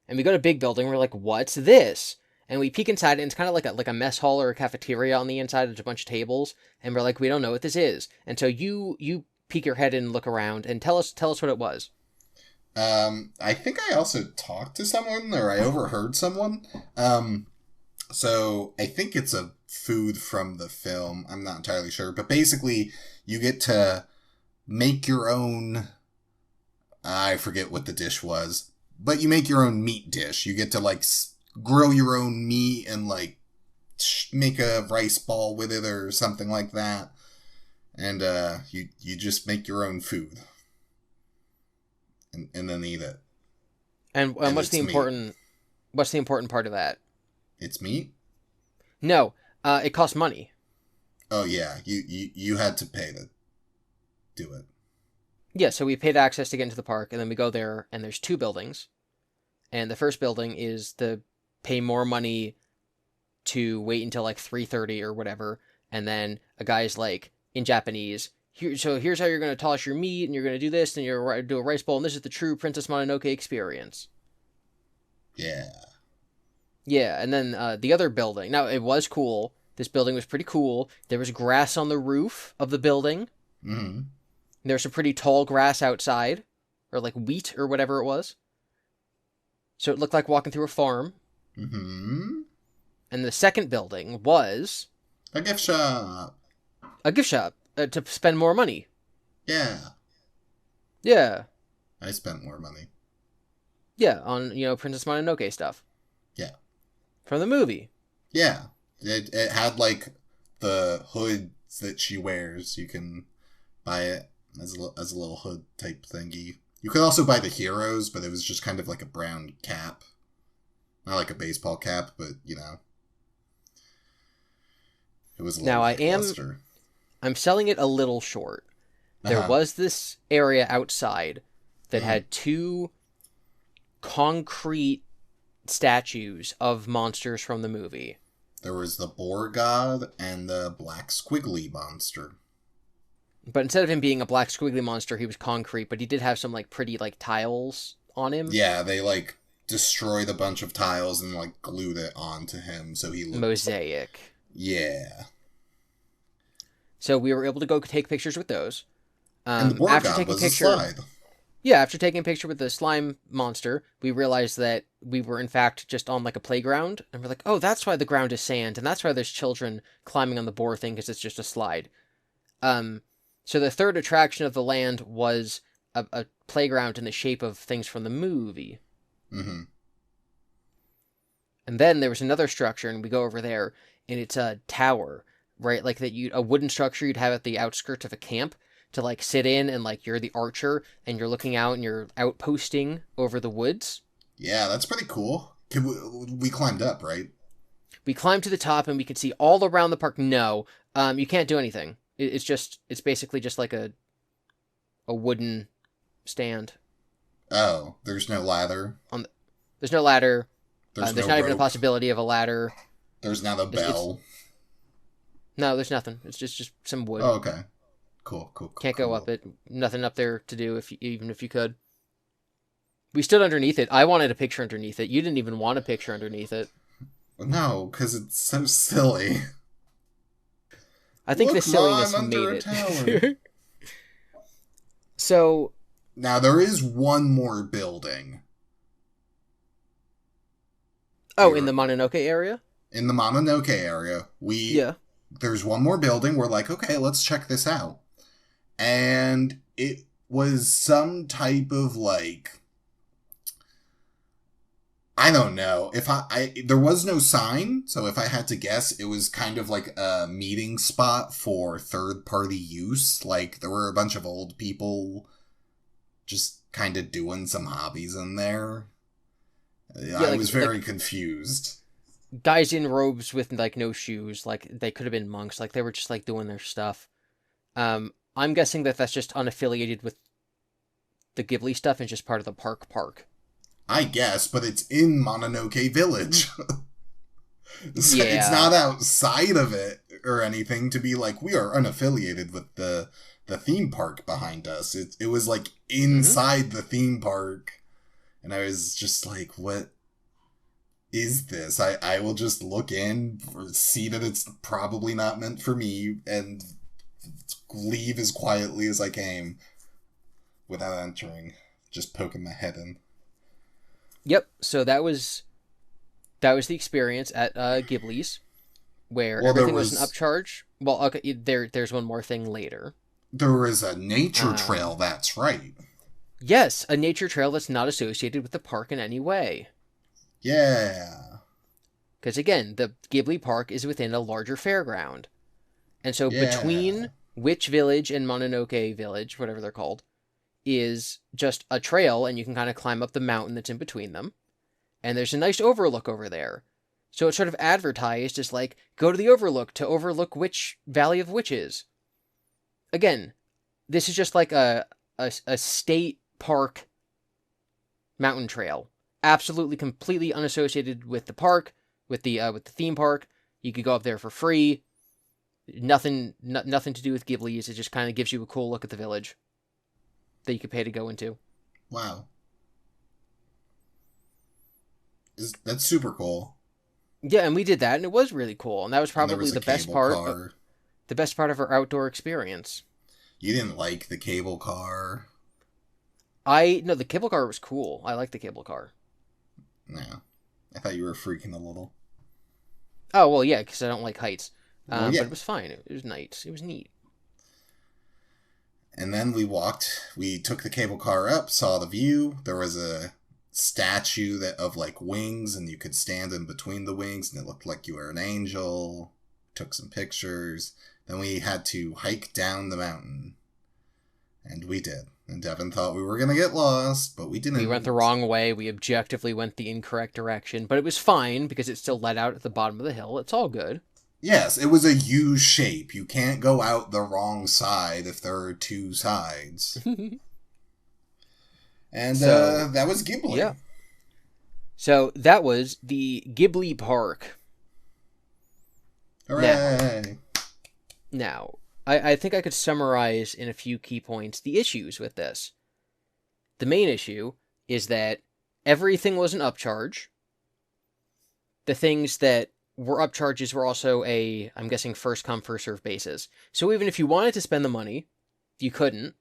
and we go to big building. We're like, what's this? And we peek inside, and it's kind of like a mess hall or a cafeteria on the inside. There's a bunch of tables, and we're like, we don't know what this is. And so you peek your head in and look around, and tell us what it was. I think I also talked to someone, or I overheard someone. So I think it's a food from the film. I'm not entirely sure, but basically you get to make your own. I forget what the dish was, but you make your own meat dish. You get to like grill your own meat and like make a rice ball with it or something like that. And you just make your own food. And then eat it. And what's the important part of that? It's meat? No, it costs money. Oh yeah, you had to pay to do it. Yeah, so we paid access to get into the park, and then we go there, and there's 2 buildings. And the first building is the pay more money to wait until like 3:30 or whatever, and then a guy's like, in Japanese, here's how you're going to toss your meat, and you're going to do this, and you're going to do a rice bowl, and this is the true Princess Mononoke experience. Yeah. Yeah, and then the other building. Now, it was cool. This building was pretty cool. There was grass on the roof of the building. Mm-hmm. There's some pretty tall grass outside, or like wheat or whatever it was. So it looked like walking through a farm. Mm-hmm. And the second building was a gift shop. A gift shop to spend more money. Yeah. Yeah. I spent more money. Yeah, on Princess Mononoke stuff. Yeah. From the movie. Yeah. It had like the hoods that she wears. You can buy it as a little hood type thingy. You could also buy the heroes, but it was just kind of like a brown cap. Not like a baseball cap, but it was a little lackluster. I'm selling it a little short. There was this area outside that had 2 concrete statues of monsters from the movie. There was the boar god and the black squiggly monster. But instead of him being a black squiggly monster, he was concrete, but he did have some like pretty like tiles on him. Yeah, they like destroyed a bunch of tiles and like glued it onto him so he looked mosaic. Yeah. So we were able to go take pictures with those. And the boar god was a slide. Yeah, after taking a picture with the slime monster, we realized that we were in fact just on like a playground, and we're like, oh, that's why the ground is sand, and that's why there's children climbing on the boar thing, because it's just a slide. So the third attraction of the land was a playground in the shape of things from the movie. Mm-hmm. And then there was another structure, and we go over there, and it's a tower, right? Like a wooden structure you'd have at the outskirts of a camp to like sit in, and like you're the archer, and you're looking out, and you're outposting over the woods. Yeah, that's pretty cool. We climbed up, right? We climbed to the top, and we could see all around the park. No, you can't do anything. It's basically just like a wooden stand. Oh, there's no ladder. There's no ladder. There's not rope. even a possibility of a ladder. There's not a bell. No, there's nothing. It's just some wood. Oh, okay. Cool. Can't go up it. Nothing up there to do even if you could. We stood underneath it. I wanted a picture underneath it. You didn't even want a picture underneath it. No, because it's so silly. I think the silliness made it. So now there is one more building. Oh, in the Mononoke area? In the Mononoke area. There's one more building. We're like, okay, let's check this out. And it was some type of like I don't know. If there was no sign, so if I had to guess, it was kind of like a meeting spot for third-party use. Like, there were a bunch of old people just kind of doing some hobbies in there. Yeah, I was very confused. Guys in robes with like no shoes, like they could have been monks, like they were just like doing their stuff. I'm guessing that that's just unaffiliated with the Ghibli stuff and just part of the park. I guess, but it's in Mononoke Village. It's Yeah. not outside of it or anything to be like, we are unaffiliated with the theme park behind us. It was like inside the theme park. And I was just like, what is this? I will just look in, see that it's probably not meant for me, and leave as quietly as I came without entering. Just poking my head in. Yep. So that was the experience at Ghibli's, where everything was an upcharge. Well, okay, there's one more thing later. There was a nature trail, that's right. Yes, a nature trail that's not associated with the park in any way. Yeah. Because again, the Ghibli Park is within a larger fairground. And so between Witch Village and Mononoke Village, whatever they're called, is just a trail, and you can kind of climb up the mountain that's in between them. And there's a nice overlook over there. So it's sort of advertised as like, go to the overlook to overlook Witch Valley of Witches. Again, this is just like a state park mountain trail. Absolutely, completely unassociated with the park, with the theme park. You could go up there for free. Nothing to do with Ghibli's. It just kind of gives you a cool look at the village that you could pay to go into. Wow. That's super cool. Yeah, and we did that, and it was really cool. And that was probably the best part. The best part of our outdoor experience. You didn't like the cable car? No, the cable car was cool. I liked the cable car. Yeah. I thought you were freaking a little. Oh, well, yeah, because I don't like heights. Yeah. But it was fine. It was nice. It was neat. And then we took the cable car up, saw the view. There was a statue of like wings, and you could stand in between the wings, and it looked like you were an angel. Took some pictures. Then we had to hike down the mountain. And we did. And Devon thought we were going to get lost, but we didn't. We went the wrong way. We objectively went the incorrect direction. But it was fine, because it still led out at the bottom of the hill. It's all good. Yes, it was a U shape. You can't go out the wrong side if there are two sides. And that was Ghibli. Yeah. So that was the Ghibli Park. Hooray! Now, I think I could summarize in a few key points the issues with this. The main issue is that everything was an upcharge. The things that were upcharges were also I'm guessing, first come, first served basis. So even if you wanted to spend the money, you couldn't.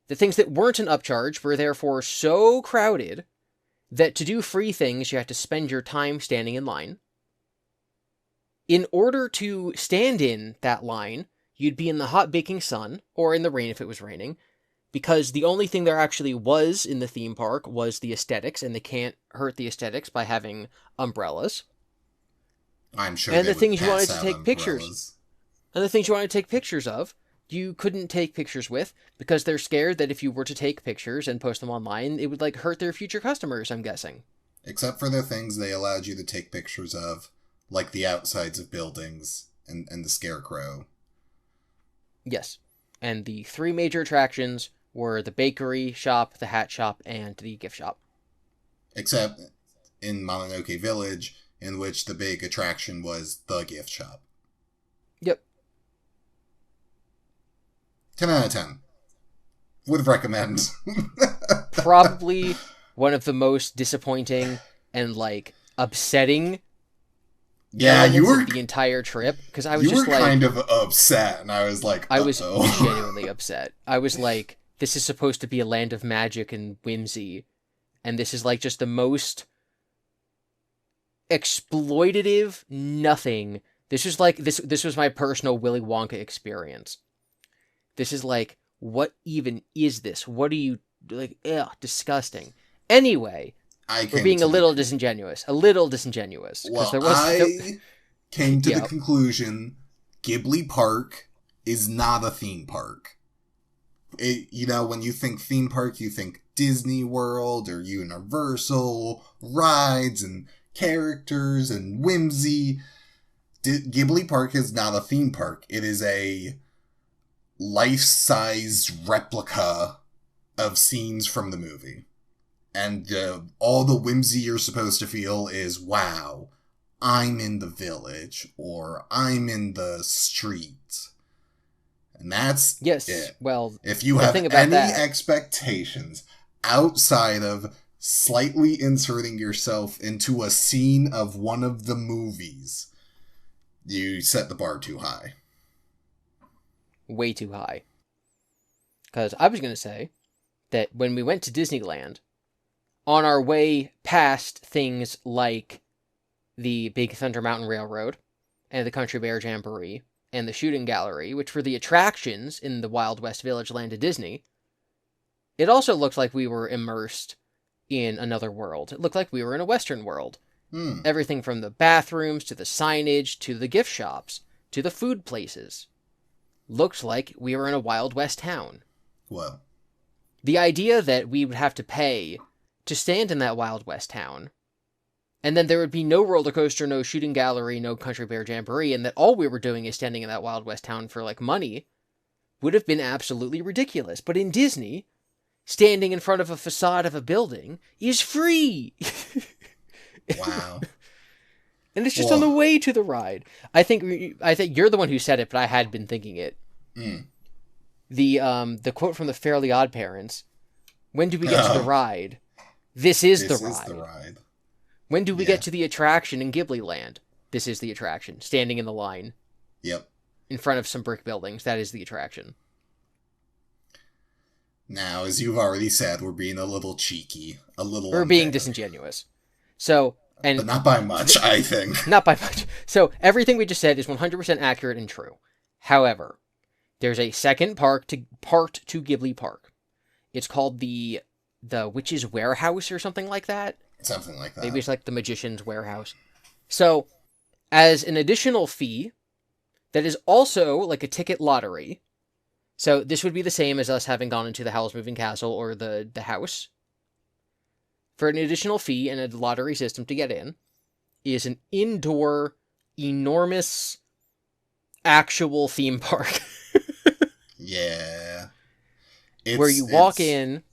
The things that weren't an upcharge were therefore so crowded that to do free things, you had to spend your time standing in line. In order to stand in that line, you'd be in the hot baking sun, or in the rain if it was raining, because the only thing there actually was in the theme park was the aesthetics, and they can't hurt the aesthetics by having umbrellas. I'm sure. And the things you wanted to take pictures. And the things you wanted to take pictures of, you couldn't take pictures with, because they're scared that if you were to take pictures and post them online, it would like hurt their future customers, I'm guessing. Except for the things they allowed you to take pictures of, like the outsides of buildings and the scarecrow. Yes. And the three major attractions were the bakery shop, the hat shop, and the gift shop. Except in Mononoke Village, in which the big attraction was the gift shop. Yep. 10 out of 10. Would recommend. Probably one of the most disappointing and, like, upsetting you were the entire trip, because I was just like, kind of upset, and I was like, I was genuinely upset. I was like, this is supposed to be a land of magic and whimsy, and this is like just the most exploitative nothing. This was like this was my personal Willy Wonka experience. This is like, what even is this? What are you like? Ugh, disgusting. Anyway, I We're came being to a little disingenuous. A little disingenuous. Because well, there was... I came to the Yep. conclusion Ghibli Park is not a theme park. When you think theme park, you think Disney World or Universal, rides and characters and whimsy. Ghibli Park is not a theme park. It is a life-size replica of scenes from the movie. And all the whimsy you're supposed to feel is, wow, I'm in the village, or I'm in the street. And that's Yes, it. well, If you the have thing about any that... expectations outside of slightly inserting yourself into a scene of one of the movies, you set the bar too high. Way too high. Because I was going to say that when we went to Disneyland, on our way past things like the Big Thunder Mountain Railroad and the Country Bear Jamboree and the Shooting Gallery, which were the attractions in the Wild West Village land of Disney, it also looked like we were immersed in another world. It looked like we were in a Western world. Everything from the bathrooms to the signage to the gift shops to the food places looked like we were in a Wild West town. Well, The idea that we would have to pay to stand in that Wild West town, and then there would be no roller coaster, no shooting gallery, no Country Bear Jamboree, and that all we were doing is standing in that Wild West town for, like, money, would have been absolutely ridiculous. But in Disney, standing in front of a facade of a building is free! wow. And it's just on the way to the ride. I think you're the one who said it, but I had been thinking it. The quote from the Fairly Odd Parents, when do we get to the ride? This is the ride. When do we get to the attraction in Ghibli Land? This is the attraction. Standing in the line. Yep. In front of some brick buildings. That is the attraction. Now, as you've already said, we're being a little cheeky. We're being disingenuous. So, but not by much, I think. Not by much. So, everything we just said is 100% accurate and true. However, there's a second part to Ghibli Park. It's called the Witch's Warehouse or something like that. Something like that. Maybe it's like the Magician's Warehouse. So, as an additional fee, that is also like a ticket lottery. So, this would be the same as us having gone into the Howl's Moving Castle or the house. For an additional fee and a lottery system to get in, is an indoor, enormous, actual theme park. Yeah. Where you walk in...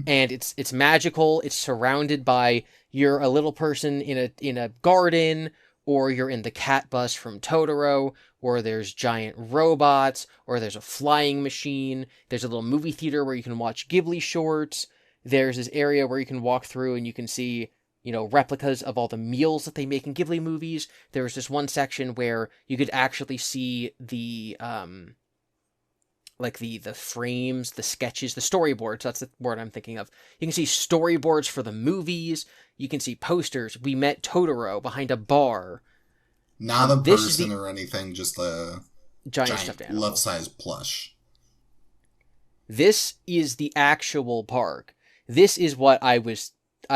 And it's magical. It's surrounded by, you're a little person in a garden, or you're in the cat bus from Totoro, or there's giant robots, or there's a flying machine. There's a little movie theater where you can watch Ghibli shorts. There's this area where you can walk through and you can see, replicas of all the meals that they make in Ghibli movies. There's this one section where you could actually see the frames, the sketches, the storyboards, that's the word I'm thinking of. You can see storyboards for the movies, you can see posters. We met Totoro behind a bar. Not a person or anything, just a giant stuffed animal. love-size plush. This is the actual park. This is what I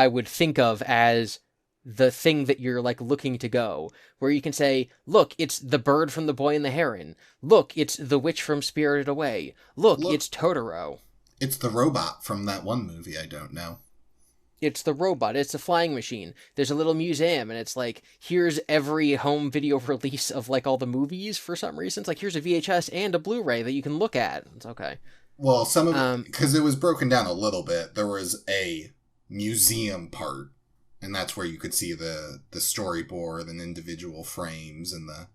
would think of as the thing that you're, like, looking to go, where you can say, look, it's the bird from The Boy and the Heron. Look, it's the witch from Spirited Away. Look, it's Totoro. It's the robot from that one movie I don't know. It's the robot. It's the flying machine. There's a little museum, and it's like, here's every home video release of, like, all the movies for some reason. It's like, here's a VHS and a Blu-ray that you can look at. It's okay. Well, some of because it was broken down a little bit, there was a museum part. And that's where you could see the storyboard and individual frames and the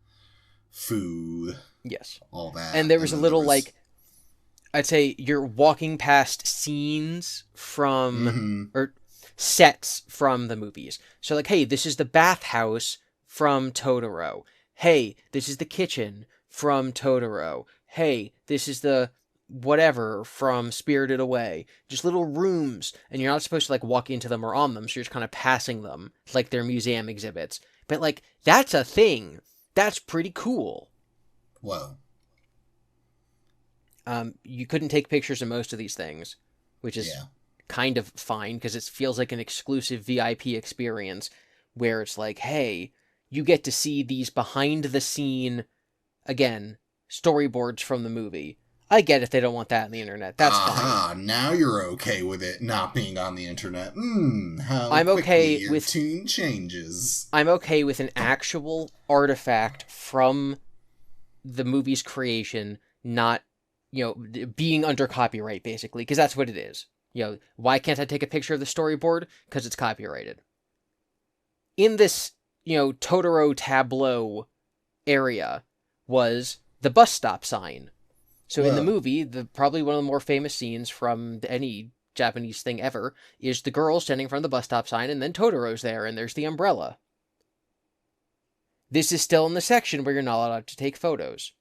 food. Yes. All that. And there was a little, I'd say you're walking past scenes from, or sets from the movies. So, like, hey, this is the bathhouse from Totoro. Hey, this is the kitchen from Totoro. Hey, this is the whatever from Spirited Away. Just little rooms, and you're not supposed to, like, walk into them or on them, so you're just kind of passing them, like they're museum exhibits. But, like, that's a thing. That's pretty cool. Whoa. You couldn't take pictures of most of these things, which is kind of fine because it feels like an exclusive VIP experience where it's like, hey, you get to see these behind the scene, again, storyboards from the movie. I get if they don't want that on the internet. That's fine. Now you're okay with it not being on the internet. How I'm quickly okay your with tune changes. I'm okay with an actual artifact from the movie's creation not, being under copyright, basically, because that's what it is. Why can't I take a picture of the storyboard? Because it's copyrighted. In this, Totoro tableau area was the bus stop sign. So in the movie, probably one of the more famous scenes from any Japanese thing ever is the girl standing in front of the bus stop sign, and then Totoro's there, and there's the umbrella. This is still in the section where you're not allowed to take photos.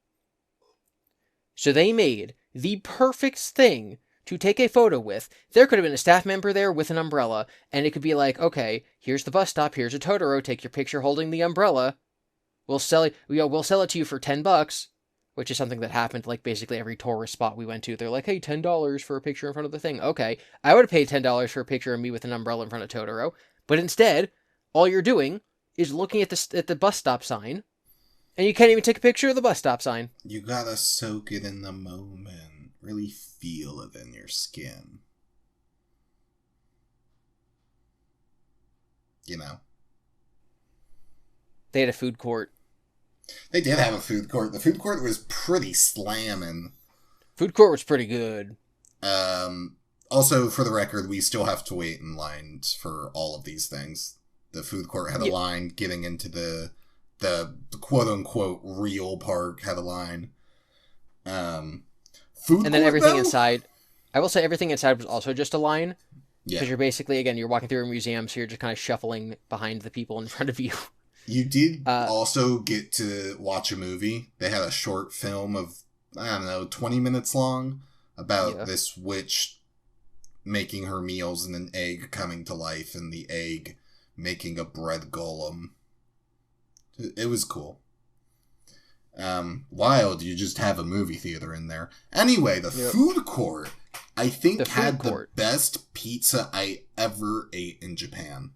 So they made the perfect thing to take a photo with. There could have been a staff member there with an umbrella, and it could be like, okay, here's the bus stop, here's a Totoro, take your picture holding the umbrella. We'll sell it to you for $10, which is something that happened like basically every tourist spot we went to. They're like, hey, $10 for a picture in front of the thing. Okay, I would have paid $10 for a picture of me with an umbrella in front of Totoro, but instead, all you're doing is looking at the bus stop sign, and you can't even take a picture of the bus stop sign. You gotta soak it in the moment. Really feel it in your skin. They had a food court. They did have a food court. The food court was pretty slamming. Food court was pretty good. Also, for the record, we still have to wait in line for all of these things. The food court had a line. Getting into the quote-unquote real park had a line. Food and then court, everything though? inside, I will say everything inside was also just a line. Yeah. Because you're basically, again, you're walking through a museum, so you're just kind of shuffling behind the people in front of you. You did also get to watch a movie. They had a short film of, 20 minutes long about this witch making her meals and an egg coming to life and the egg making a bread golem. It was cool. Wild, you just have a movie theater in there. Anyway, the food court, I think, had the best pizza I ever ate in Japan.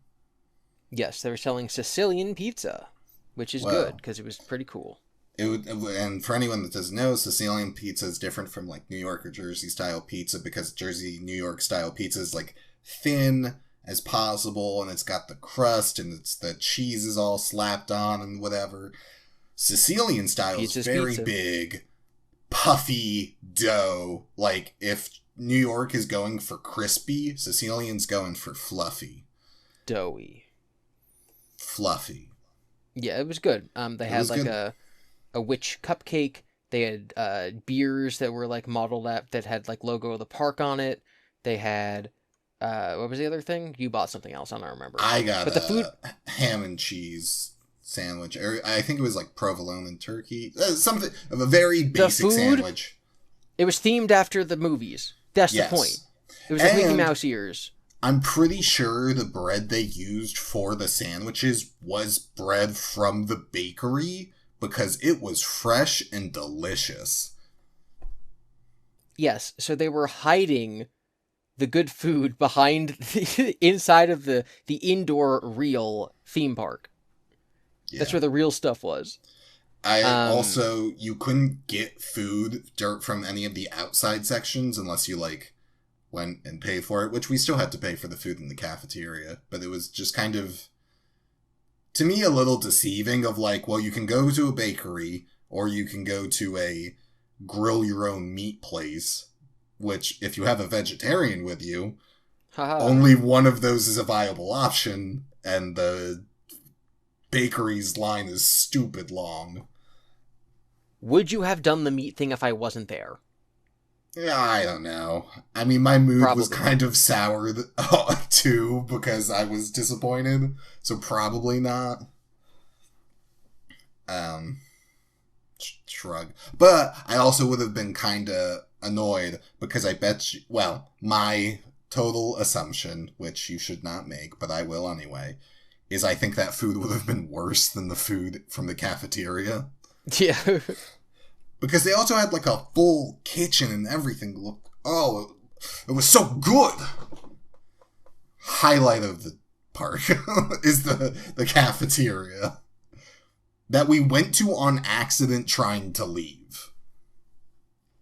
Yes, they were selling Sicilian pizza, which is good, because it was pretty cool. And for anyone that doesn't know, Sicilian pizza is different from, like, New York or Jersey-style pizza, because New York-style pizza is, like, thin as possible, and it's got the crust, and the cheese is all slapped on, and whatever. Sicilian style is very big, puffy dough. Like, if New York is going for crispy, Sicilian's going for fluffy. Doughy. Fluffy. Yeah, it was good. They had like a witch cupcake. They had beers that were like modeled that had like logo of the park on it. They had what was the other thing? You bought something else. I don't remember. I got ham and cheese sandwich. I think it was like provolone and turkey. Something of a very basic sandwich. It was themed after the movies. That's the point. It was like Mickey Mouse ears. I'm pretty sure the bread they used for the sandwiches was bread from the bakery because it was fresh and delicious. Yes, so they were hiding the good food behind the inside of the indoor real theme park. Yeah. That's where the real stuff was. Also, you couldn't get food from any of the outside sections unless you went and paid for it, which we still had to pay for the food in the cafeteria, but it was just kind of, to me, a little deceiving of you can go to a bakery or you can go to a grill your own meat place, which if you have a vegetarian with you, only one of those is a viable option, and the bakery's line is stupid long. Would you have done the meat thing if I wasn't there? Yeah, I don't know. I mean, my mood was kind of sour too because I was disappointed, so probably not. Shrug. But I also would have been kind of annoyed because I bet you, my total assumption, which you should not make, but I will anyway, is I think that food would have been worse than the food from the cafeteria. Yeah. Because they also had a full kitchen and everything. It was so good. highlight of the park is the cafeteria that we went to on accident trying to leave.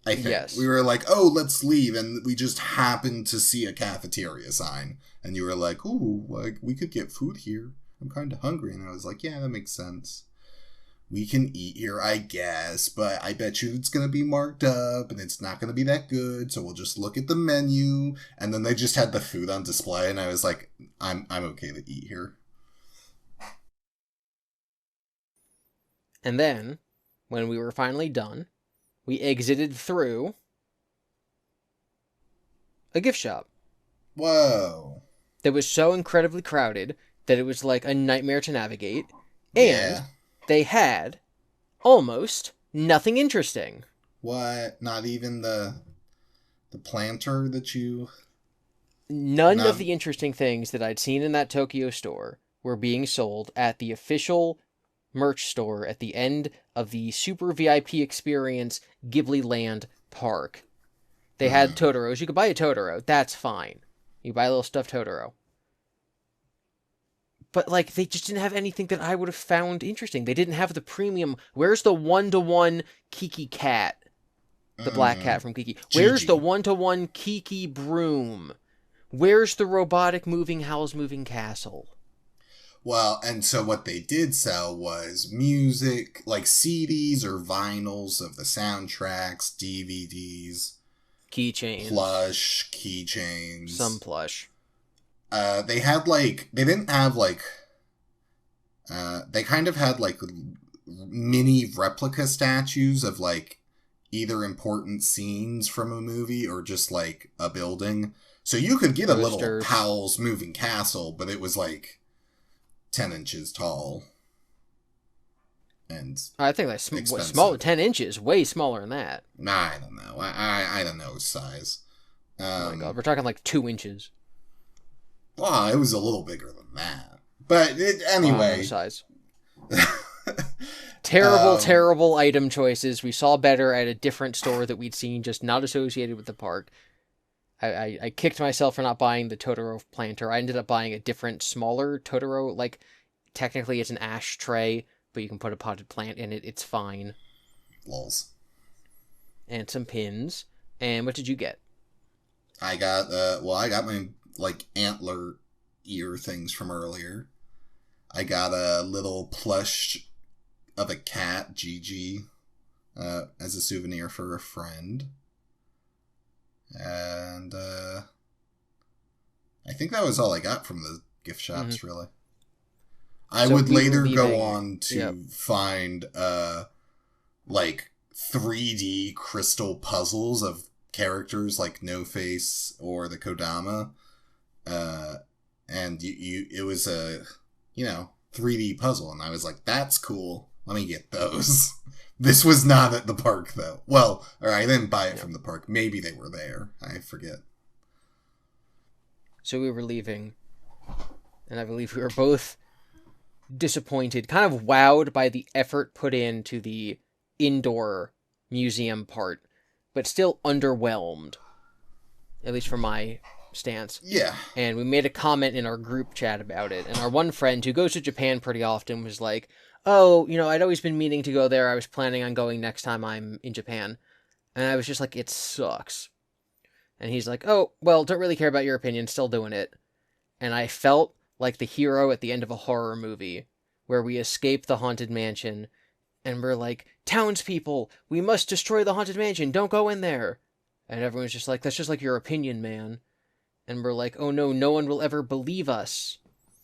I think. Yes. We were like, oh, let's leave, and we just happened to see a cafeteria sign, and you were like, ooh, like, we could get food here. I'm kind of hungry, and I was like, yeah, that makes sense. We can eat here, I guess, but I bet you it's going to be marked up, and it's not going to be that good, so we'll just look at the menu, and then they just had the food on display, and I was like, I'm okay to eat here. And then, when we were finally done, we exited through a gift shop. Whoa. That was so incredibly crowded that it was like a nightmare to navigate. And they had almost nothing interesting. What? Not even the planter that you... None of the interesting things that I'd seen in that Tokyo store were being sold at the official merch store at the end of the Super VIP Experience Ghibli Land Park. They had Totoros. You could buy a Totoro. That's fine. You buy a little stuffed Totoro. But, like, they just didn't have anything that I would have found interesting. They didn't have the premium. Where's the one-to-one Kiki cat? The black cat from Kiki. Where's Gigi. the one-to-one Kiki broom? Where's the robotic moving Howl's Moving Castle? Well, and so what they did sell was music, like CDs or vinyls of the soundtracks, DVDs. Keychains. Plush, keychains. Some plush. They had, like, they didn't have, like, they kind of had, like, mini replica statues of, like, either important scenes from a movie or just, like, a building. So you could get a little Howl's Moving Castle, but it was, like, 10 inches tall. And I think that's smaller. 10 inches, way smaller than that. Nah, I don't know. I don't know size. Oh my god, we're talking like 2 inches. Well, it was a little bigger than that. But anyway. Size. Terrible item choices. We saw better at a different store that we'd seen, just not associated with the park. I kicked myself for not buying the Totoro planter. I ended up buying a different, smaller Totoro. Like, technically it's an ashtray, but you can put a potted plant in it. It's fine. Lols. And some pins. And what did you get? I got my, like, antler ear things from earlier. I got a little plush of a cat, Gigi, as a souvenir for a friend. And I think that was all I got from the gift shops, really. I would later go on to find, like, 3D crystal puzzles of characters like No Face or the Kodama. And it was a, 3D puzzle. And I was like, that's cool. Let me get those. This was not at the park, though. Well, or I didn't buy it from the park. Maybe they were there. I forget. So we were leaving, and I believe we were both disappointed, kind of wowed by the effort put into the indoor museum part, but still underwhelmed, at least from my stance. Yeah. And we made a comment in our group chat about it, and our one friend who goes to Japan pretty often was like, oh, I'd always been meaning to go there. I was planning on going next time I'm in Japan. And I was just like, it sucks. And he's like, oh, well, don't really care about your opinion. Still doing it. And I felt like the hero at the end of a horror movie where we escape the haunted mansion and we're like, townspeople, we must destroy the haunted mansion. Don't go in there. And everyone's just like, that's just like your opinion, man. And we're like, oh no, no one will ever believe us.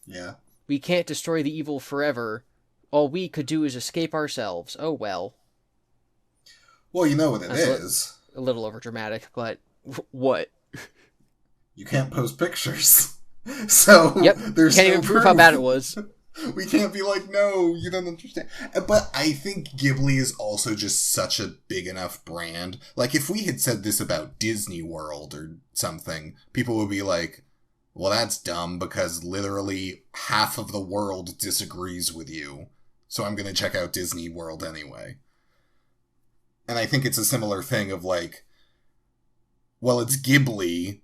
Yeah. We can't destroy the evil forever. All we could do is escape ourselves. Oh, well. Well, you know what it is. A little overdramatic, but what? You can't post pictures. So, there's can't even prove how bad it was. We can't be like, no, you don't understand. But I think Ghibli is also just such a big enough brand. Like, if we had said this about Disney World or something, people would be like, well, that's dumb because literally half of the world disagrees with you. So I'm going to check out Disney World anyway. And I think it's a similar thing of like, well, it's Ghibli,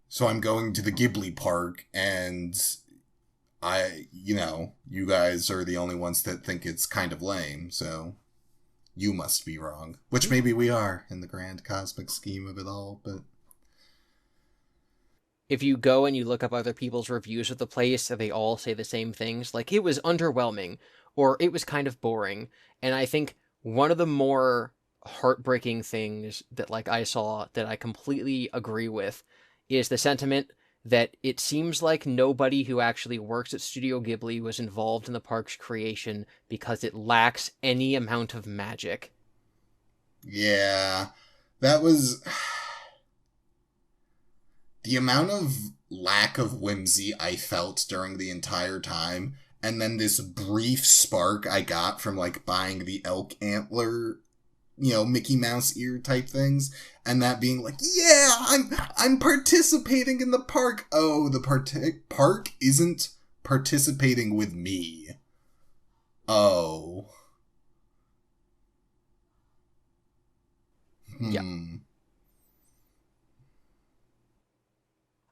so I'm going to the Ghibli park, and you guys are the only ones that think it's kind of lame, so you must be wrong. Which maybe we are in the grand cosmic scheme of it all, but If you go and you look up other people's reviews of the place, they all say the same things, like it was underwhelming or it was kind of boring. And I think one of the more heartbreaking things that like I saw that I completely agree with is the sentiment that it seems like nobody who actually works at Studio Ghibli was involved in the park's creation because it lacks any amount of magic. yeah, that was the amount of lack of whimsy I felt during the entire time, and then this brief spark I got from like buying the elk antler, Mickey Mouse ear type things, and that being like, yeah, I'm participating in the park. Oh, the park isn't participating with me. Oh. Yeah.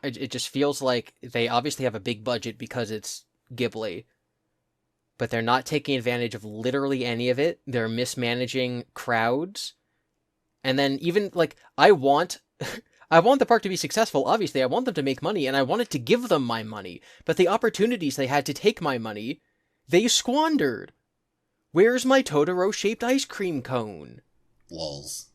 It just feels like they obviously have a big budget because it's Ghibli, but they're not taking advantage of literally any of it. They're mismanaging crowds. And then even like I want I want the park to be successful. Obviously, I want them to make money and I wanted to give them my money, but the opportunities they had to take my money, they squandered. Where's my Totoro-shaped ice cream cone? Lols.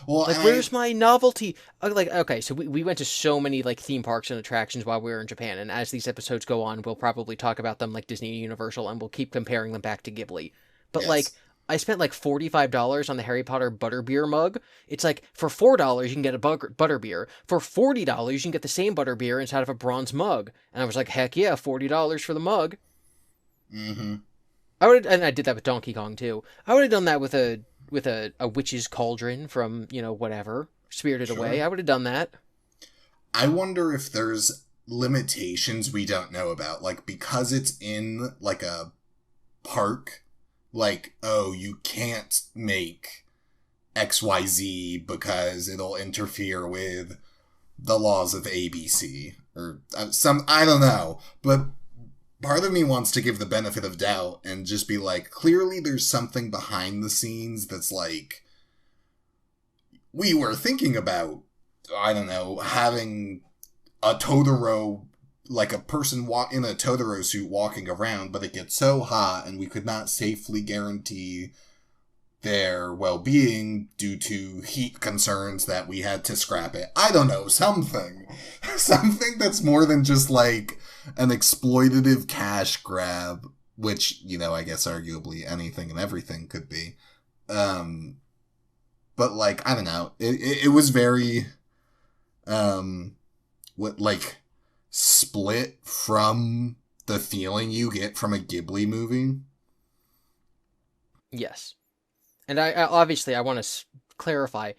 Well, like, where's my novelty? Like, okay, so we went to so many, like, theme parks and attractions while we were in Japan, and as these episodes go on, we'll probably talk about them like Disney and Universal, and we'll keep comparing them back to Ghibli. But, yes. like, I spent, like, $45 on the Harry Potter butterbeer mug. It's like, for $4, you can get a butterbeer. For $40, you can get the same butterbeer inside of a bronze mug. And I was like, heck yeah, $40 for the mug. Mm-hmm. And I did that with Donkey Kong, too. I would have done that with a witch's cauldron from, whatever, Spirited Away. I would have done that. I wonder if there's limitations we don't know about. Like, because it's in, like, a park, like, oh, you can't make XYZ because it'll interfere with the laws of ABC. Or I don't know. But part of me wants to give the benefit of doubt and just be like, clearly there's something behind the scenes that's like, we were thinking about, I don't know, having a Totoro, like a person in a Totoro suit walking around, but it gets so hot and we could not safely guarantee their well-being due to heat concerns that we had to scrap it. I don't know, something. Something that's more than just like an exploitative cash grab, which, I guess arguably anything and everything could be. But like, I don't know. It was very, split from the feeling you get from a Ghibli movie. Yes. And I obviously, I want to clarify,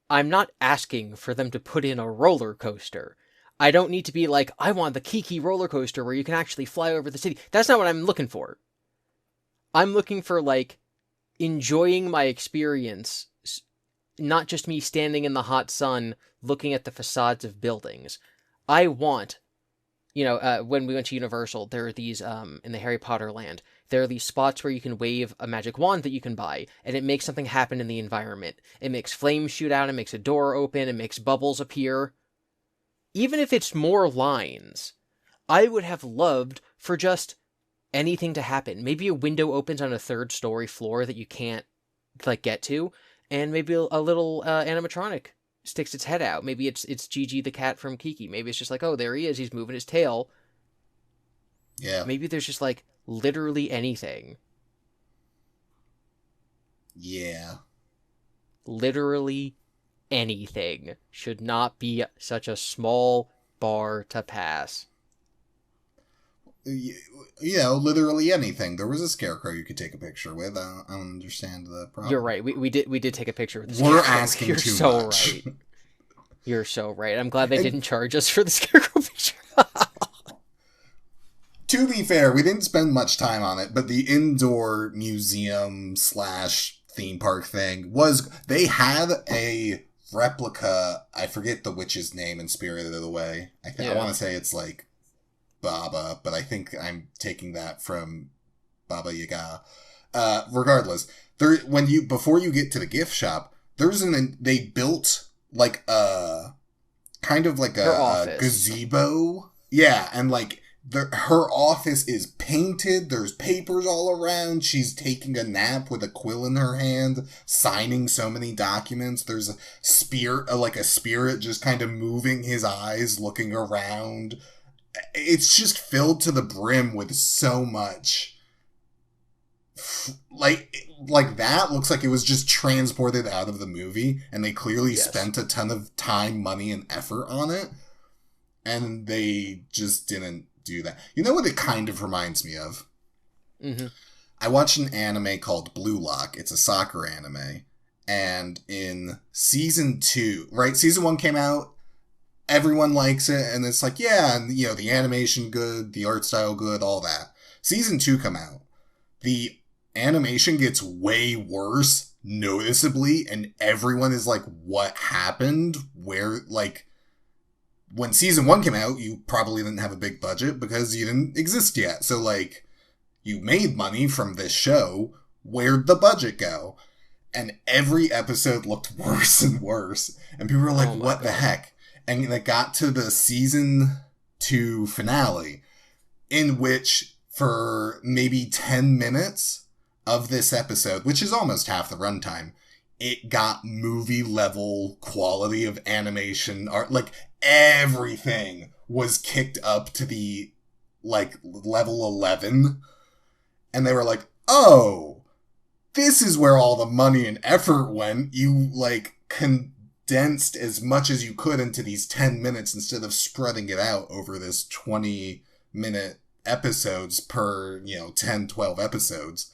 I'm not asking for them to put in a roller coaster. I don't need to be like, I want the Kiki roller coaster where you can actually fly over the city. That's not what I'm looking for. I'm looking for, like, enjoying my experience, not just me standing in the hot sun looking at the facades of buildings. I want, when we went to Universal, there are these, in the Harry Potter land, there are these spots where you can wave a magic wand that you can buy, and it makes something happen in the environment. It makes flames shoot out, it makes a door open, it makes bubbles appear. Even if it's more lines, I would have loved for just anything to happen. Maybe a window opens on a third-story floor that you can't, get to, and maybe a little animatronic sticks its head out. Maybe it's Gigi the cat from Kiki. Maybe it's just like, oh, there he is, he's moving his tail. Yeah. Maybe there's just, literally anything. Yeah. Literally anything should not be such a small bar to pass. Literally anything. There was a scarecrow you could take a picture with. I don't understand the problem. You're right. We did take a picture with the scarecrow. We're asking You're too so much. Right. You're so right. I'm glad they didn't charge us for the scarecrow picture. To be fair, we didn't spend much time on it, but the indoor museum / theme park thing they had a replica, I forget the witch's name in Spirited Away. I want to say it's like Baba, but I think I'm taking that from Baba Yaga. Regardless, before you get to the gift shop, they built like a kind of like a gazebo. Yeah, and like her office is painted. There's papers all around. She's taking a nap with a quill in her hand, signing so many documents. There's a spirit just kind of moving his eyes, looking around. It's just filled to the brim with so much. Like that looks like it was just transported out of the movie, and they clearly spent a ton of time, money, and effort on it, and they just didn't do that. You know what it kind of reminds me of? Mm-hmm. I watched an anime called Blue Lock. It's a soccer anime, and in season 2, right? Season 1 came out. Everyone likes it, and it's like, yeah, and you know, the animation good, the art style good, all that. Season 2 come out. The animation gets way worse, noticeably, and everyone is like, what happened? Where, like, when season 1 came out, you probably didn't have a big budget because you didn't exist yet. So, like, you made money from this show. Where'd the budget go? And every episode looked worse and worse. And people were like, what the heck? And it got to the season 2 finale, in which for maybe 10 minutes of this episode, which is almost half the runtime, it got movie level quality of animation art. Like, everything was kicked up to the, like, level 11. And they were like, oh, this is where all the money and effort went. You, like, condensed as much as you could into these 10 minutes instead of spreading it out over this 20-minute episodes per, 10, 12 episodes.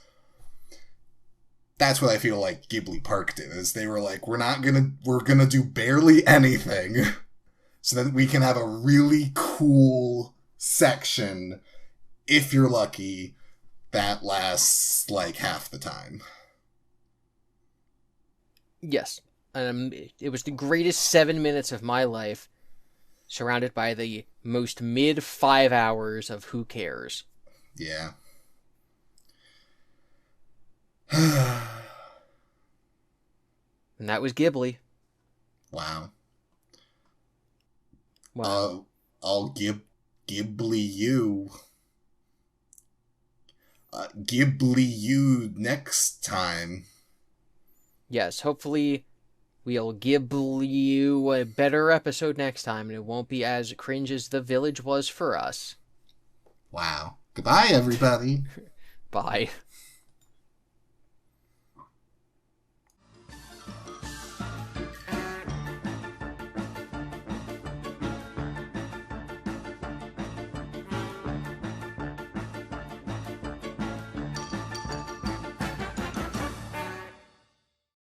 That's what I feel like Ghibli Park did, is they were like, we're gonna do barely anything so that we can have a really cool section, if you're lucky, that lasts like half the time. Yes. It was the greatest 7 minutes of my life, surrounded by the most mid 5 hours of who cares. Yeah. And that was Ghibli. Wow. Wow. I'll Ghibli you. Ghibli you next time. Yes, hopefully we'll Ghibli you a better episode next time, and it won't be as cringe as The Village was for us. Wow. Goodbye, everybody. Bye.